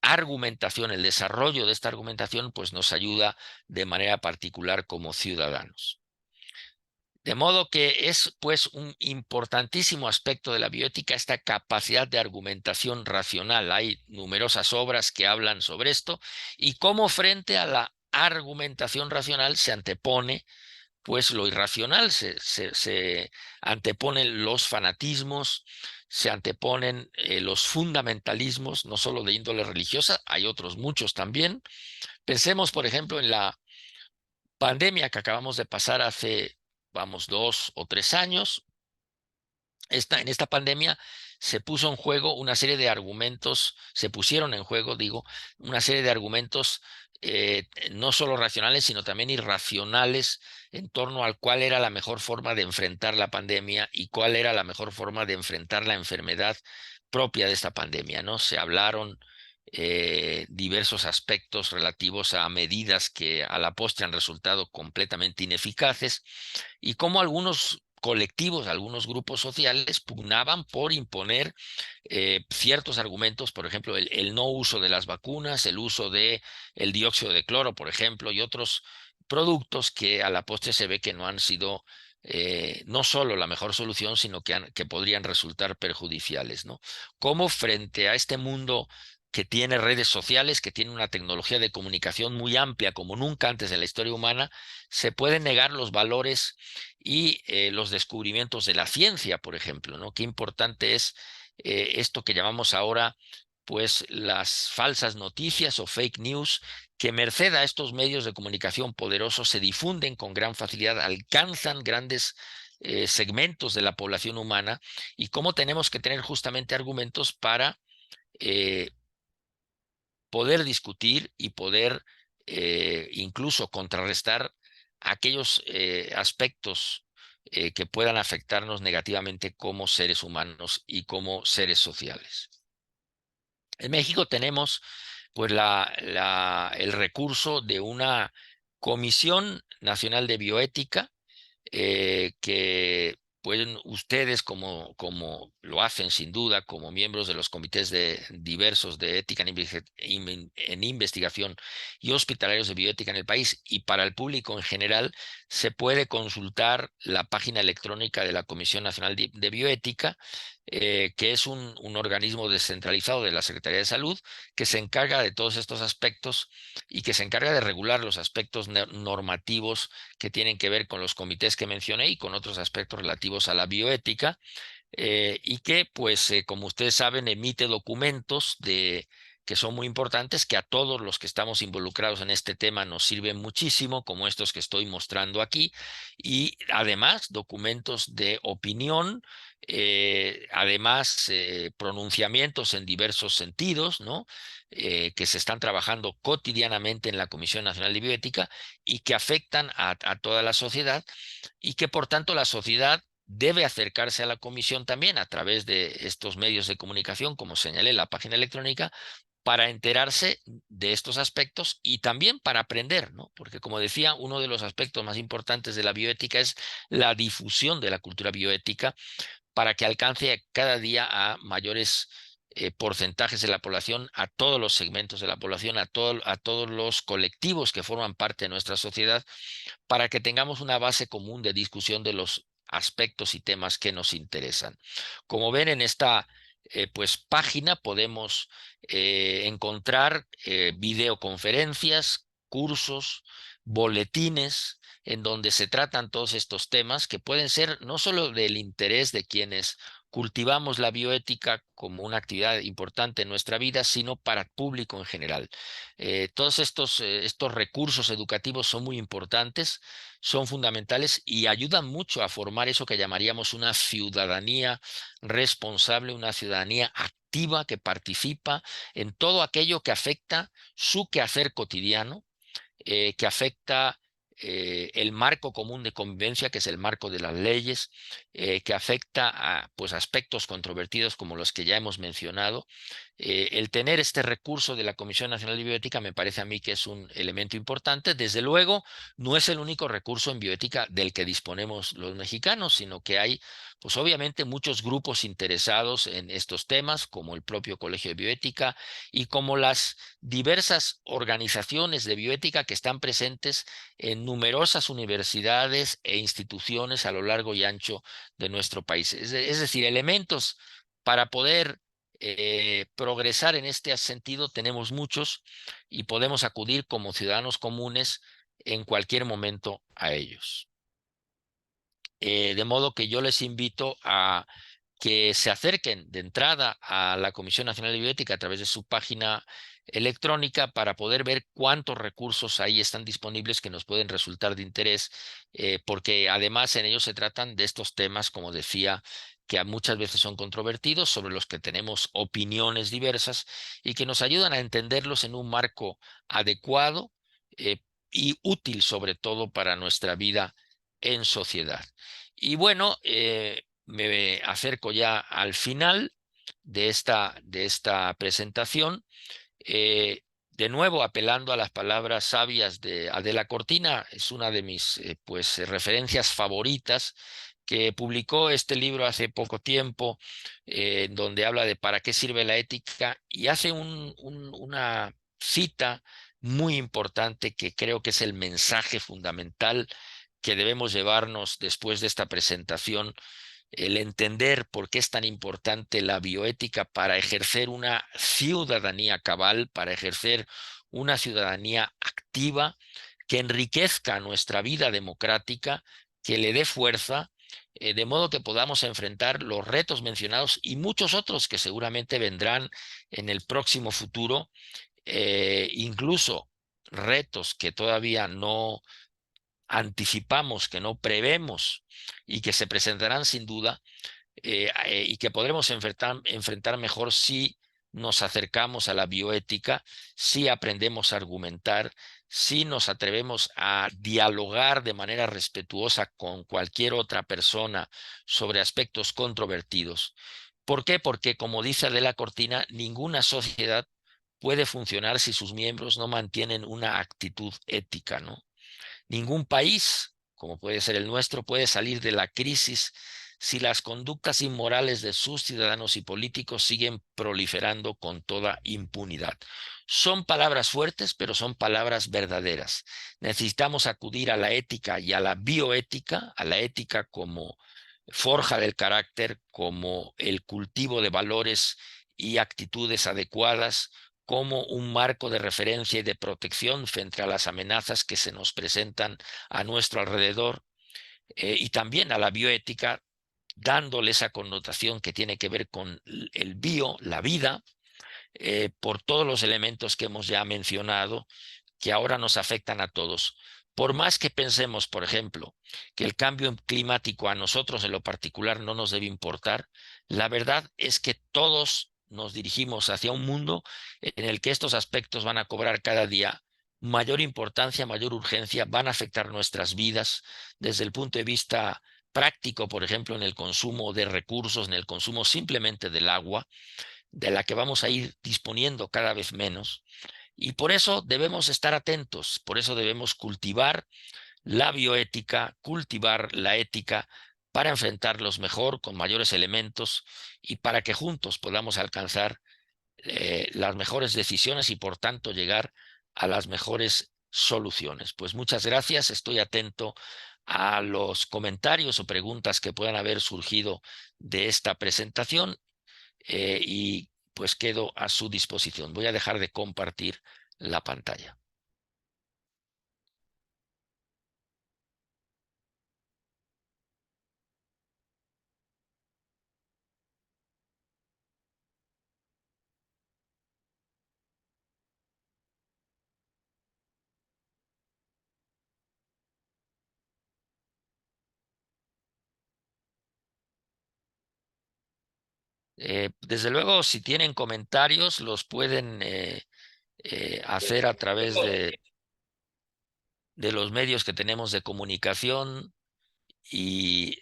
argumentación, el desarrollo de esta argumentación, pues nos ayuda de manera particular como ciudadanos. De modo que es, pues, un importantísimo aspecto de la bioética esta capacidad de argumentación racional. Hay numerosas obras que hablan sobre esto y cómo frente a la argumentación racional se antepone, pues, lo irracional, se anteponen los fanatismos, se anteponen los fundamentalismos, no solo de índole religiosa, hay otros muchos también. Pensemos, por ejemplo, en la pandemia que acabamos de pasar hace, vamos, 2 o 3 años. En esta pandemia se puso en juego una serie de argumentos, se pusieron en juego, digo, una serie de argumentos no solo racionales, sino también irracionales en torno al cuál era la mejor forma de enfrentar la pandemia y cuál era la mejor forma de enfrentar la enfermedad propia de esta pandemia, ¿no? Se hablaron diversos aspectos relativos a medidas que a la postre han resultado completamente ineficaces y cómo algunos colectivos, algunos grupos sociales pugnaban por imponer ciertos argumentos, por ejemplo, el no uso de las vacunas, el uso de el dióxido de cloro, por ejemplo, y otros productos que a la postre se ve que no han sido no solo la mejor solución, sino que podrían resultar perjudiciales, ¿no? Cómo frente a este mundo que tiene redes sociales, que tiene una tecnología de comunicación muy amplia como nunca antes en la historia humana, se pueden negar los valores y los descubrimientos de la ciencia, por ejemplo, ¿no? Qué importante es esto que llamamos ahora, pues, las falsas noticias o fake news, que merced a estos medios de comunicación poderosos se difunden con gran facilidad, alcanzan grandes segmentos de la población humana, y cómo tenemos que tener justamente argumentos para eh, poder discutir y poder incluso contrarrestar aquellos aspectos que puedan afectarnos negativamente como seres humanos y como seres sociales. En México tenemos, pues, el recurso de una Comisión Nacional de Bioética, que pueden ustedes, como lo hacen sin duda, como miembros de los comités diversos de ética en investigación y hospitalarios de bioética en el país, y para el público en general, se puede consultar la página electrónica de la Comisión Nacional de Bioética, que es un organismo descentralizado de la Secretaría de Salud, que se encarga de todos estos aspectos y que se encarga de regular los aspectos normativos que tienen que ver con los comités que mencioné y con otros aspectos relativos a la bioética, y que, pues, como ustedes saben, emite documentos que son muy importantes, que a todos los que estamos involucrados en este tema nos sirven muchísimo, como estos que estoy mostrando aquí, y además documentos de opinión, además pronunciamientos en diversos sentidos, ¿no? Que se están trabajando cotidianamente en la Comisión Nacional de Bioética y que afectan a toda la sociedad, y que por tanto la sociedad debe acercarse a la comisión también a través de estos medios de comunicación, como señalé, la página electrónica, para enterarse de estos aspectos y también para aprender, ¿no? Porque, como decía, uno de los aspectos más importantes de la bioética es la difusión de la cultura bioética, para que alcance cada día a mayores porcentajes de la población, a todos los segmentos de la población, a todos los colectivos que forman parte de nuestra sociedad, para que tengamos una base común de discusión de los aspectos y temas que nos interesan. Como ven en esta pues, página podemos encontrar videoconferencias, cursos, boletines, en donde se tratan todos estos temas que pueden ser no solo del interés de quienes cultivamos la bioética como una actividad importante en nuestra vida, sino para el público en general. Todos estos recursos educativos son muy importantes, son fundamentales y ayudan mucho a formar eso que llamaríamos una ciudadanía responsable, una ciudadanía activa que participa en todo aquello que afecta su quehacer cotidiano, que afecta el marco común de convivencia, que es el marco de las leyes, que afecta a pues, aspectos controvertidos como los que ya hemos mencionado. El tener este recurso de la Comisión Nacional de Bioética me parece a mí que es un elemento importante. Desde luego, no es el único recurso en bioética del que disponemos los mexicanos, sino que hay, pues obviamente, muchos grupos interesados en estos temas, como el propio Colegio de Bioética y como las diversas organizaciones de bioética que están presentes en numerosas universidades e instituciones a lo largo y ancho de nuestro país. Es decir, elementos para poder progresar en este sentido tenemos muchos y podemos acudir como ciudadanos comunes en cualquier momento a ellos. De modo que yo les invito a que se acerquen de entrada a la Comisión Nacional de Bioética a través de su página electrónica para poder ver cuántos recursos ahí están disponibles que nos pueden resultar de interés, porque además en ellos se tratan de estos temas, como decía, que muchas veces son controvertidos, sobre los que tenemos opiniones diversas y que nos ayudan a entenderlos en un marco adecuado y útil, sobre todo para nuestra vida en sociedad. Y bueno, me acerco ya al final de esta presentación, de nuevo apelando a las palabras sabias de Adela Cortina. Es una de mis referencias favoritas, que publicó este libro hace poco tiempo, donde habla de para qué sirve la ética y hace una cita muy importante que creo que es el mensaje fundamental que debemos llevarnos después de esta presentación: el entender por qué es tan importante la bioética para ejercer una ciudadanía cabal, para ejercer una ciudadanía activa que enriquezca nuestra vida democrática, que le dé fuerza, de modo que podamos enfrentar los retos mencionados y muchos otros que seguramente vendrán en el próximo futuro, incluso retos que todavía no anticipamos, que no prevemos y que se presentarán sin duda, y que podremos enfrentar mejor si nos acercamos a la bioética, si aprendemos a argumentar, si nos atrevemos a dialogar de manera respetuosa con cualquier otra persona sobre aspectos controvertidos. ¿Por qué? Porque, como dice Adela Cortina, ninguna sociedad puede funcionar si sus miembros no mantienen una actitud ética, ¿no? Ningún país, como puede ser el nuestro, puede salir de la crisis si las conductas inmorales de sus ciudadanos y políticos siguen proliferando con toda impunidad. Son palabras fuertes, pero son palabras verdaderas. Necesitamos acudir a la ética y a la bioética, a la ética como forja del carácter, como el cultivo de valores y actitudes adecuadas, como un marco de referencia y de protección frente a las amenazas que se nos presentan a nuestro alrededor, y también a la bioética, dándole esa connotación que tiene que ver con el bio, la vida, por todos los elementos que hemos ya mencionado, que ahora nos afectan a todos. Por más que pensemos, por ejemplo, que el cambio climático a nosotros en lo particular no nos debe importar, la verdad es que todos nos dirigimos hacia un mundo en el que estos aspectos van a cobrar cada día mayor importancia, mayor urgencia, van a afectar nuestras vidas desde el punto de vista práctico, por ejemplo, en el consumo de recursos, en el consumo simplemente del agua, de la que vamos a ir disponiendo cada vez menos. Y por eso debemos estar atentos, por eso debemos cultivar la bioética, cultivar la ética para enfrentarlos mejor, con mayores elementos y para que juntos podamos alcanzar las mejores decisiones y por tanto llegar a las mejores soluciones. Pues muchas gracias, estoy atento a los comentarios o preguntas que puedan haber surgido de esta presentación, y pues quedo a su disposición. Voy a dejar de compartir la pantalla. Desde luego, si tienen comentarios, los pueden hacer a través de los medios que tenemos de comunicación y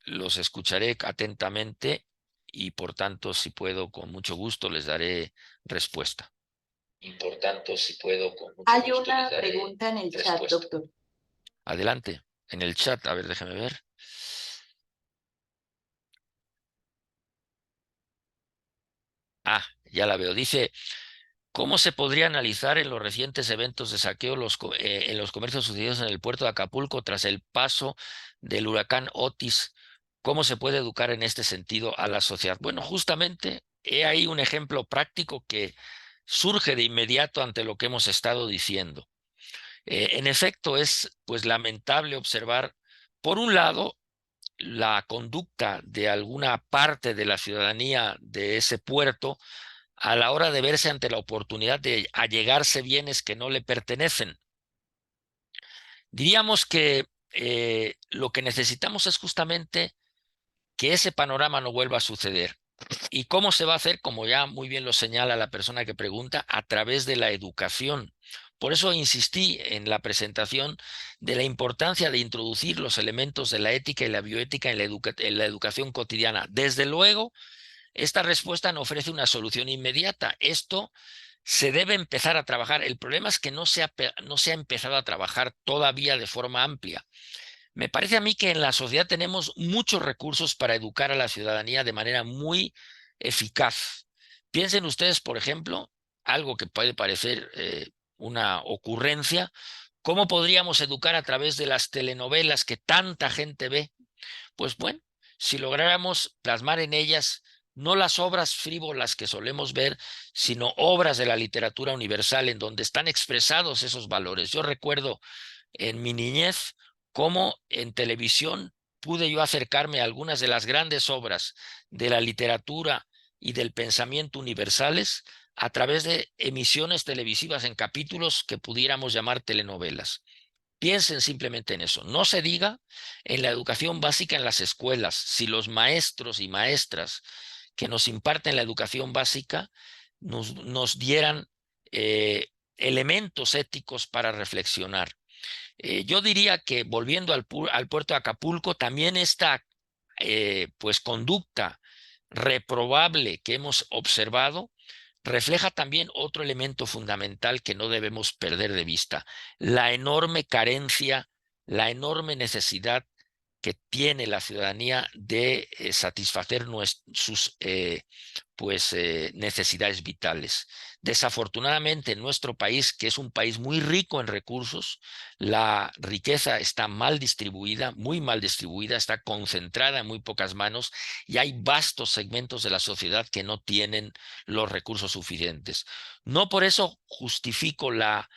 los escucharé atentamente y por tanto, si puedo, con mucho gusto les daré respuesta. Y por tanto, si puedo, con mucho Hay gusto una les daré pregunta en el chat, respuesta. doctor. Adelante, en el chat, a ver, déjeme ver. Ah, ya la veo. Dice, ¿cómo se podría analizar en los recientes eventos de saqueo en los comercios sucedidos en el puerto de Acapulco tras el paso del huracán Otis? ¿Cómo se puede educar en este sentido a la sociedad? Bueno, justamente he ahí un ejemplo práctico que surge de inmediato ante lo que hemos estado diciendo. En efecto, es pues lamentable observar, por un lado, la conducta de alguna parte de la ciudadanía de ese puerto a la hora de verse ante la oportunidad de allegarse bienes que no le pertenecen. Diríamos que lo que necesitamos es justamente que ese panorama no vuelva a suceder. ¿Y cómo se va a hacer? Como ya muy bien lo señala la persona que pregunta, a través de la educación. Por eso insistí en la presentación de la importancia de introducir los elementos de la ética y la bioética en la educación cotidiana. Desde luego, esta respuesta no ofrece una solución inmediata. Esto se debe empezar a trabajar. El problema es que no se ha empezado a trabajar todavía de forma amplia. Me parece a mí que en la sociedad tenemos muchos recursos para educar a la ciudadanía de manera muy eficaz. Piensen ustedes, por ejemplo, algo que puede parecer una ocurrencia, ¿cómo podríamos educar a través de las telenovelas que tanta gente ve? Pues bueno, si lográramos plasmar en ellas no las obras frívolas que solemos ver, sino obras de la literatura universal en donde están expresados esos valores. Yo recuerdo en mi niñez cómo en televisión pude yo acercarme a algunas de las grandes obras de la literatura y del pensamiento universales a través de emisiones televisivas en capítulos que pudiéramos llamar telenovelas. Piensen simplemente en eso. No se diga en la educación básica en las escuelas. Si los maestros y maestras que nos imparten la educación básica nos dieran elementos éticos para reflexionar. Yo diría que volviendo al puerto de Acapulco, también esta pues conducta reprobable que hemos observado refleja también otro elemento fundamental que no debemos perder de vista, la enorme carencia, la enorme necesidad que tiene la ciudadanía de satisfacer sus necesidades vitales. Desafortunadamente, en nuestro país, que es un país muy rico en recursos, la riqueza está mal distribuida, muy mal distribuida, está concentrada en muy pocas manos y hay vastos segmentos de la sociedad que no tienen los recursos suficientes. No por eso justifico la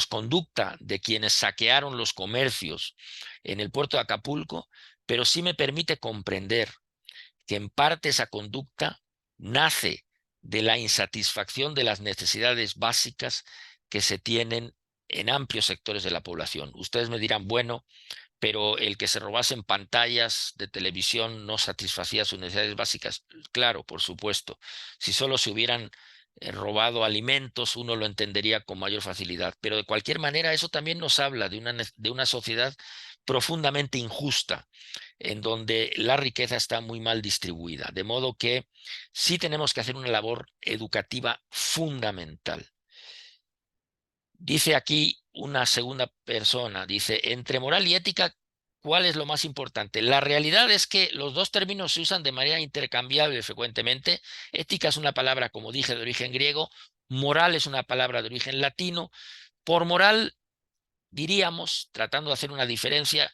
conducta de quienes saquearon los comercios en el puerto de Acapulco, pero sí me permite comprender que en parte esa conducta nace de la insatisfacción de las necesidades básicas que se tienen en amplios sectores de la población. Ustedes me dirán, bueno, pero el que se robasen pantallas de televisión no satisfacía sus necesidades básicas. Claro, por supuesto. Si solo se hubieran robado alimentos, uno lo entendería con mayor facilidad. Pero de cualquier manera, eso también nos habla de una sociedad profundamente injusta, en donde la riqueza está muy mal distribuida. De modo que sí tenemos que hacer una labor educativa fundamental. Dice aquí una segunda persona, dice, entre moral y ética, ¿cuál es lo más importante? La realidad es que los dos términos se usan de manera intercambiable frecuentemente. Ética es una palabra, como dije, de origen griego, moral es una palabra de origen latino. Por moral, diríamos, tratando de hacer una diferencia,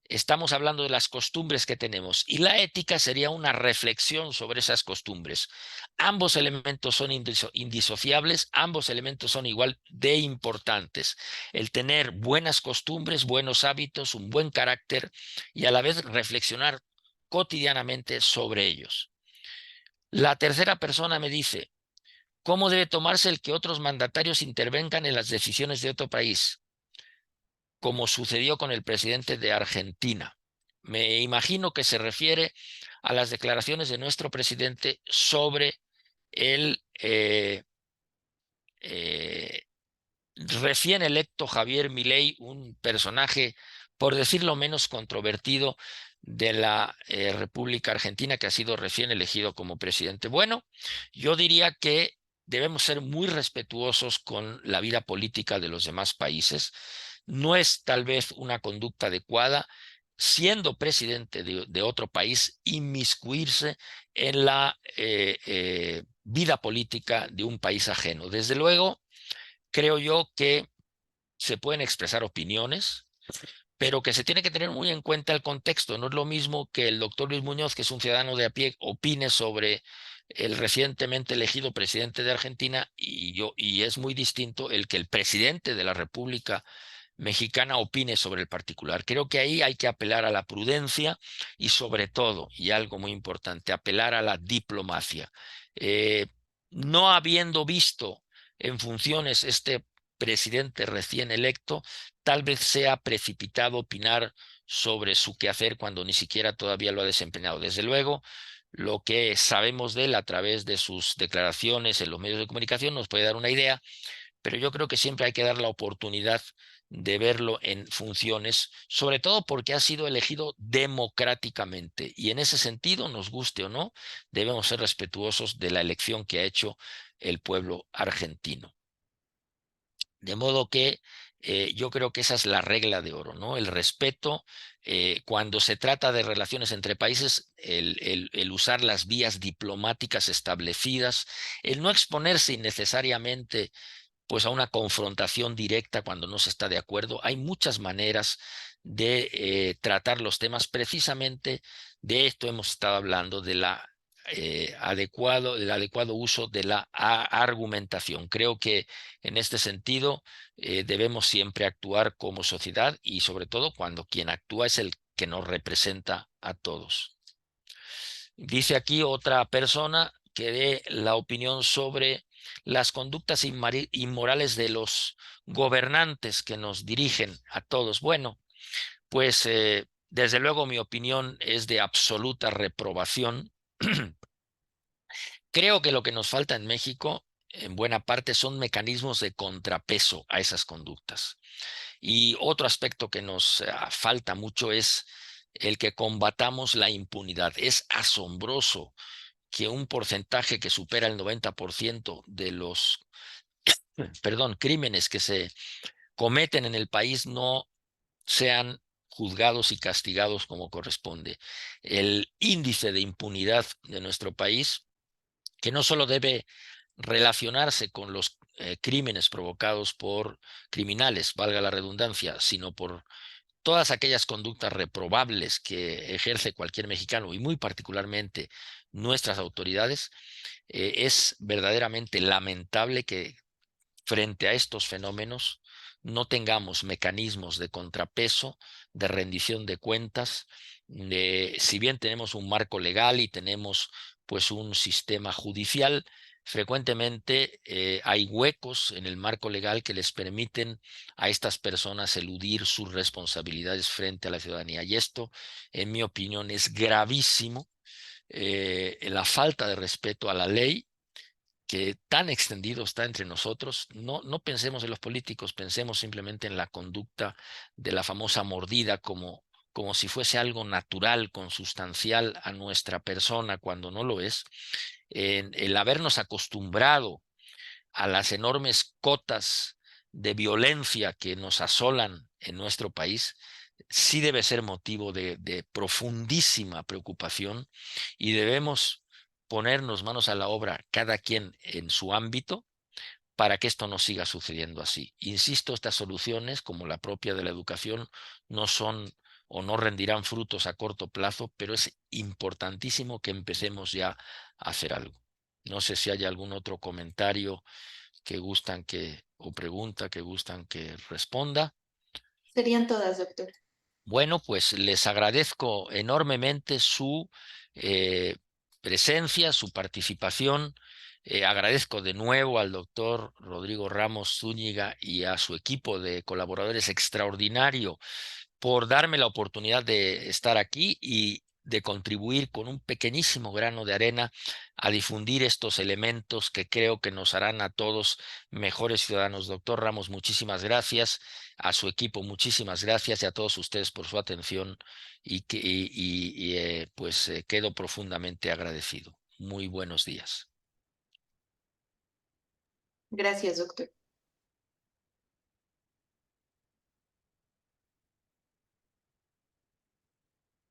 estamos hablando de las costumbres que tenemos y la ética sería una reflexión sobre esas costumbres. Ambos elementos son indisociables, ambos elementos son igual de importantes. El tener buenas costumbres, buenos hábitos, un buen carácter y a la vez reflexionar cotidianamente sobre ellos. La tercera persona me dice, ¿cómo debe tomarse el que otros mandatarios intervengan en las decisiones de otro país, como sucedió con el presidente de Argentina? Me imagino que se refiere a las declaraciones de nuestro presidente sobre el recién electo Javier Milei, un personaje, por decirlo menos, controvertido de la República Argentina, que ha sido recién elegido como presidente. Bueno, yo diría que debemos ser muy respetuosos con la vida política de los demás países. No es tal vez una conducta adecuada, siendo presidente de otro país, inmiscuirse en la vida política de un país ajeno. Desde luego, creo yo que se pueden expresar opiniones, pero que se tiene que tener muy en cuenta el contexto. No es lo mismo que el doctor Luis Muñoz, que es un ciudadano de a pie, opine sobre el recientemente elegido presidente de Argentina, y es muy distinto el que el presidente de la República Mexicana opine sobre el particular. Creo que ahí hay que apelar a la prudencia y sobre todo, y algo muy importante, apelar a la diplomacia. Eh, no habiendo visto en funciones este presidente recién electo, tal vez sea precipitado opinar sobre su quehacer cuando ni siquiera todavía lo ha desempeñado. Desde luego, lo que sabemos de él a través de sus declaraciones en los medios de comunicación nos puede dar una idea, pero yo creo que siempre hay que dar la oportunidad de verlo en funciones, sobre todo porque ha sido elegido democráticamente. Y en ese sentido, nos guste o no, debemos ser respetuosos de la elección que ha hecho el pueblo argentino. De modo que yo creo que esa es la regla de oro, ¿no? El respeto, cuando se trata de relaciones entre países, el usar las vías diplomáticas establecidas, el no exponerse innecesariamente pues a una confrontación directa cuando no se está de acuerdo. Hay muchas maneras de tratar los temas. Precisamente de esto hemos estado hablando, de del adecuado uso de la argumentación. Creo que en este sentido debemos siempre actuar como sociedad, y sobre todo cuando quien actúa es el que nos representa a todos. Dice aquí otra persona que dé la opinión sobre las conductas inmorales de los gobernantes que nos dirigen a todos. Bueno, pues desde luego mi opinión es de absoluta reprobación. Creo que lo que nos falta en México, en buena parte, son mecanismos de contrapeso a esas conductas. Y otro aspecto que nos falta mucho es el que combatamos la impunidad. Es asombroso que un porcentaje que supera el 90% de los, crímenes que se cometen en el país no sean juzgados y castigados como corresponde. El índice de impunidad de nuestro país, que no solo debe relacionarse con los crímenes provocados por criminales, valga la redundancia, sino por todas aquellas conductas reprobables que ejerce cualquier mexicano, y muy particularmente nuestras autoridades, es verdaderamente lamentable que frente a estos fenómenos no tengamos mecanismos de contrapeso, de rendición de cuentas. Si bien tenemos un marco legal y tenemos pues un sistema judicial, frecuentemente hay huecos en el marco legal que les permiten a estas personas eludir sus responsabilidades frente a la ciudadanía. Y esto, en mi opinión, es gravísimo. La falta de respeto a la ley, que tan extendido está entre nosotros. No pensemos en los políticos, pensemos simplemente en la conducta de la famosa mordida, como si fuese algo natural, consustancial a nuestra persona, cuando no lo es. El habernos acostumbrado a las enormes cotas de violencia que nos asolan en nuestro país, sí debe ser motivo de profundísima preocupación, y debemos ponernos manos a la obra, cada quien en su ámbito, para que esto no siga sucediendo así. Insisto, estas soluciones, como la propia de la educación, no son o no rendirán frutos a corto plazo, pero es importantísimo que empecemos ya a hacer algo. No sé si hay algún otro comentario o pregunta que gustan que responda. Serían todas, doctor. Bueno, pues les agradezco enormemente su eh, presencia, su participación. Agradezco de nuevo al doctor Rodrigo Ramos Zúñiga y a su equipo de colaboradores extraordinario por darme la oportunidad de estar aquí y de contribuir con un pequeñísimo grano de arena a difundir estos elementos que creo que nos harán a todos mejores ciudadanos. Doctor Ramos, muchísimas gracias. A su equipo, muchísimas gracias y a todos ustedes por su atención pues quedo profundamente agradecido. Muy buenos días. Gracias, doctor.